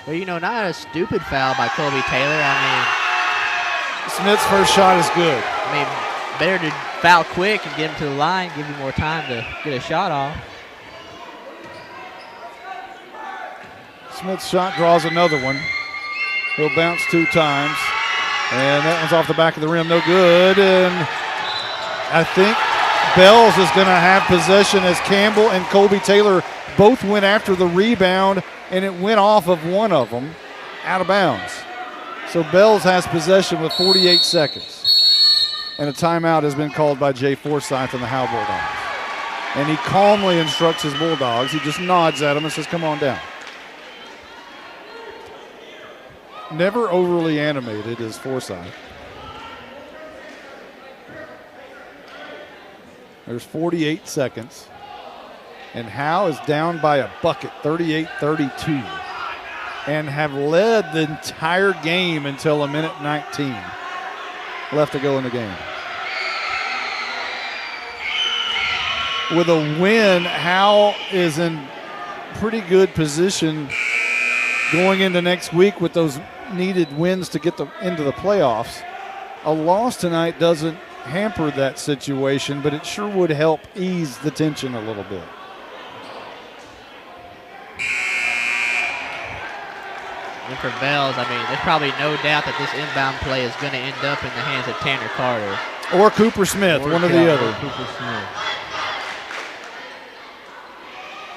Speaker 3: Well, not a stupid foul by Colby Taylor.
Speaker 2: Smith's first shot is good.
Speaker 3: I mean, better to foul quick and get him to the line, give you more time to get a shot off.
Speaker 2: Smith's shot draws another one. He'll bounce 2 times. And that one's off the back of the rim, no good. And I think Bells is going to have possession as Campbell and Colby Taylor both went after the rebound, and it went off of one of them out of bounds. So Bells has possession with 48 seconds. And a timeout has been called by Jay Forsyth and the Howe Bulldogs. And he calmly instructs his Bulldogs. He just nods at them and says, come on down. Never overly animated is Forsyth. There's 48 seconds. And Howe is down by a bucket, 38-32. And have led the entire game until a minute 19 left to go in the game. With a win, Howe is in pretty good position going into next week with those needed wins to get into the playoffs. A loss tonight doesn't hamper that situation, but it sure would help ease the tension a little bit.
Speaker 3: And for Bells, I mean, there's probably no doubt that this inbound play is going to end up in the hands of Tanner Carter.
Speaker 2: Or Cooper Smith, one or the other.
Speaker 5: Cooper Smith.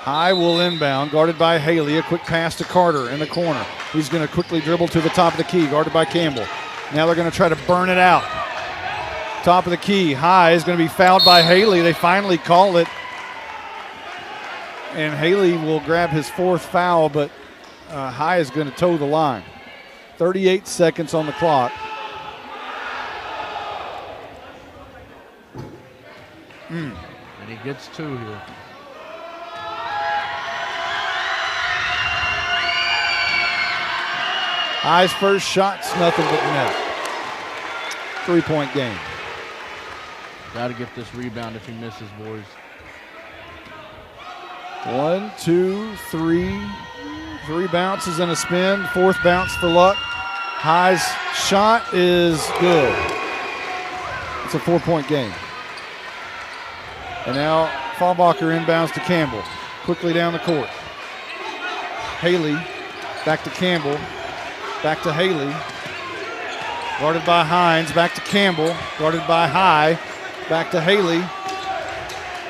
Speaker 2: High will inbound, guarded by Haley. A quick pass to Carter in the corner. He's going to quickly dribble to the top of the key, guarded by Campbell. Now they're going to try to burn it out. Top of the key, High is going to be fouled by Haley. They finally call it. And Haley will grab his 4th foul, but High is going to toe the line. 38 seconds on the clock.
Speaker 5: And he gets 2 here.
Speaker 2: High's first shot's nothing but net. 3-point game.
Speaker 5: Got to get this rebound if he misses, boys.
Speaker 2: 1, 2, 3. 3 bounces and a spin. 4th bounce for Luck. High's shot is good. It's a 4-point game. And now Fallbacher inbounds to Campbell. Quickly down the court. Haley back to Campbell. Back to Haley. Guarded by Hines. Back to Campbell. Guarded by High. Back to Haley.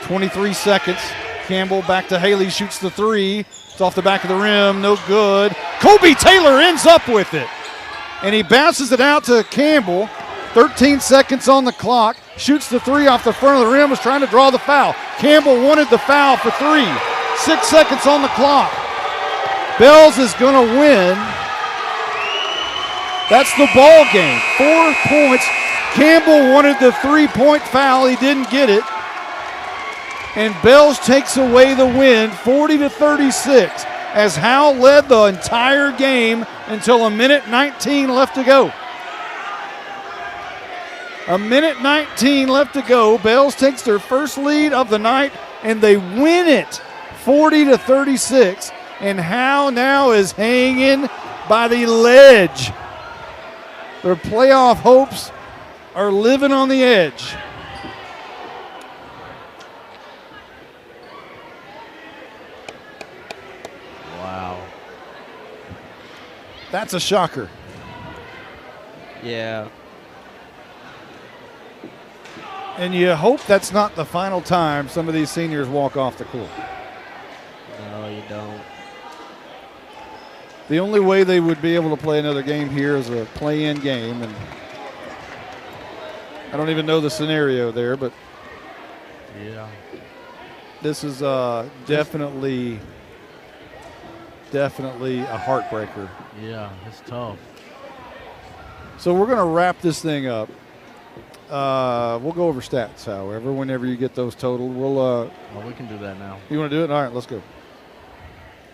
Speaker 2: 23 seconds. Campbell back to Haley. Shoots the 3. It's off the back of the rim. No good. Colby Taylor ends up with it. And he bounces it out to Campbell. 13 seconds on the clock. Shoots the 3 off the front of the rim. Was trying to draw the foul. Campbell wanted the foul for 3. 6 seconds on the clock. Bells is going to win. That's the ball game. 4 points. Campbell wanted the 3-point foul. He didn't get it. And Bells takes away the win, 40-36, as Howe led the entire game until a minute 19 left to go. A minute 19 left to go. Bells takes their first lead of the night, and they win it 40-36. And Howe now is hanging by the ledge. Their playoff hopes are living on the edge.
Speaker 5: Wow.
Speaker 2: That's a shocker.
Speaker 3: Yeah.
Speaker 2: And you hope that's not the final time some of these seniors walk off the court.
Speaker 3: No, you don't.
Speaker 2: The only way they would be able to play another game here is a play-in game, and I don't even know the scenario there, but
Speaker 5: Yeah.
Speaker 2: this is definitely a heartbreaker.
Speaker 5: Yeah, it's tough.
Speaker 2: So we're going to wrap this thing up. We'll go over stats, however, whenever you get those totaled.
Speaker 5: Well, we can do that now.
Speaker 2: You want to do it? All right, let's go.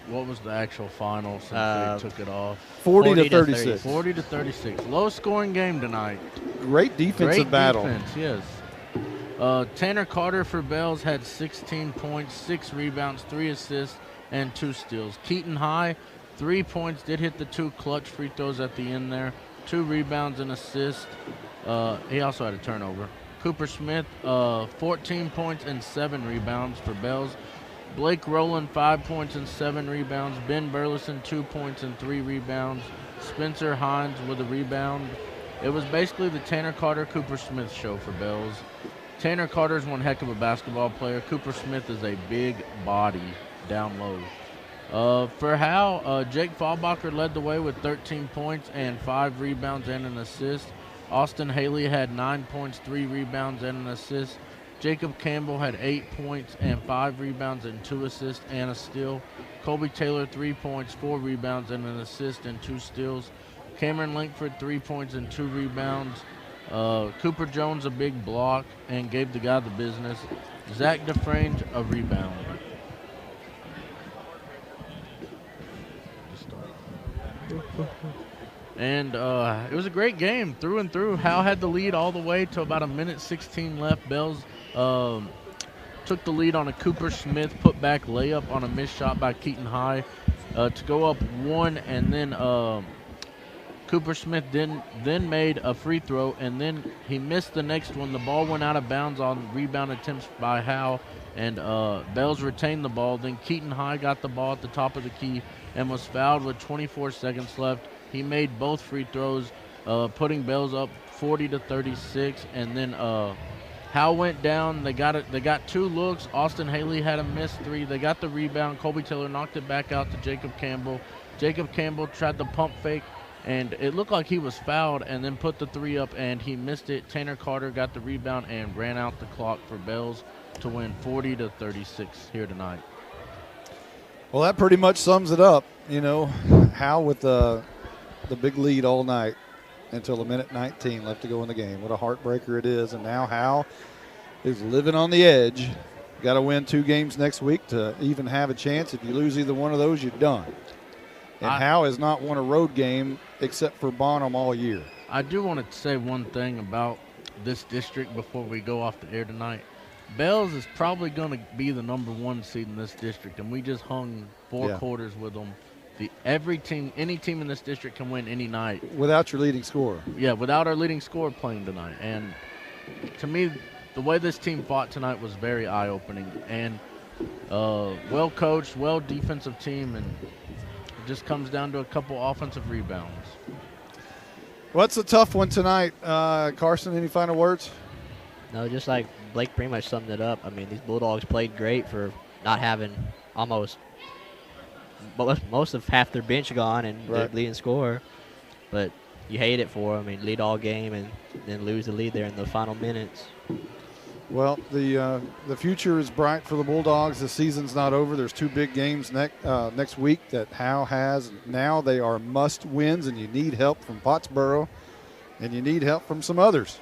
Speaker 5: What was the actual final since they took it off?
Speaker 2: 40-36.
Speaker 5: 40-36. Low scoring game tonight.
Speaker 2: Great defensive battle.
Speaker 5: Defense, yes. Tanner Carter for Bells had 16 points, 6 rebounds, 3 assists, and 2 steals. Keaton High, 3 points, did hit the 2 clutch free throws at the end there. 2 rebounds and assists. He also had a turnover. Cooper Smith, 14 points and 7 rebounds for Bells. Blake Rowland, 5 points and 7 rebounds. Ben Burleson, 2 points and 3 rebounds. Spencer Hines with a rebound. It was basically the Tanner Carter, Cooper Smith show for Bells. Tanner Carter's one heck of a basketball player. Cooper Smith is a big body down low. For Howe, Jake Fallbacher led the way with 13 points and 5 rebounds and an assist. Austin Haley had 9 points, 3 rebounds, and an assist. Jacob Campbell had 8 points and 5 rebounds and 2 assists and a steal. Colby Taylor, 3 points, 4 rebounds, and an assist and 2 steals. Cameron Lankford, 3 points and 2 rebounds. Cooper Jones, a big block, and gave the guy the business. Zach Dufresne, a rebound. And it was a great game through and through. Howe had the lead all the way to about 1:16 left. Bells took the lead on a Cooper Smith put-back layup on a missed shot by Keaton High to go up 1, and then Cooper Smith then made a free throw, and then he missed the next one. The ball went out of bounds on rebound attempts by Howe, and Bells retained the ball. Then Keaton High got the ball at the top of the key and was fouled with 24 seconds left. He made both free throws, putting Bells up 40-36, and then Howe went down. They got 2 looks. Austin Haley had a missed 3. They got the rebound. Colby Taylor knocked it back out to Jacob Campbell. Jacob Campbell tried the pump fake, and it looked like he was fouled, and then put the 3 up, and he missed it. Tanner Carter got the rebound and ran out the clock for Bells to win 40-36 here tonight.
Speaker 2: Well, that pretty much sums it up. You know, Howe with the big lead all night until 1:19 left to go in the game. What a heartbreaker it is. And now Howe is living on the edge. Got to win 2 games next week to even have a chance. If you lose either one of those, you're done. And Howe has not won a road game except for Bonham all year.
Speaker 5: I do want to say one thing about this district before we go off the air tonight. Bells is probably going to be the #1 seed in this district, and we just hung 4 quarters with them. Any team in this district can win any night.
Speaker 2: Without your leading scorer.
Speaker 5: Yeah, without our leading scorer playing tonight. And to me, the way this team fought tonight was very eye-opening. And well coached, well defensive team, and it just comes down to a couple offensive rebounds.
Speaker 2: Well, it's a tough one tonight. Carson, any final words?
Speaker 3: No, just like Blake pretty much summed it up. I mean, these Bulldogs played great for not having most of half their bench gone and their leading scorer. But you hate it for them. I mean, lead all game and then lose the lead there in the final minutes.
Speaker 2: Well, the future is bright for the Bulldogs. The season's not over. There's 2 big games next week that Howe has. Now they are must wins, and you need help from Pottsboro, and you need help from some others.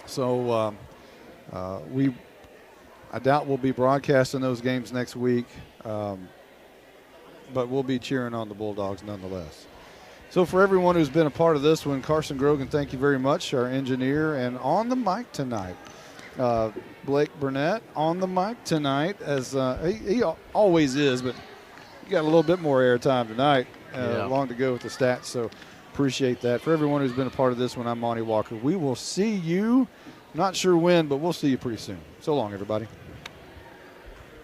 Speaker 2: So I doubt we'll be broadcasting those games next week, but we'll be cheering on the Bulldogs nonetheless. So for everyone who's been a part of this one, Carson Grogan, thank you very much, our engineer, and on the mic tonight. Blake Burnett on the mic tonight, as he always is, but you got a little bit more airtime tonight. Long to go with the stats, so appreciate that. For everyone who's been a part of this one, I'm Monty Walker. We will see you, not sure when, but we'll see you pretty soon. So long, everybody.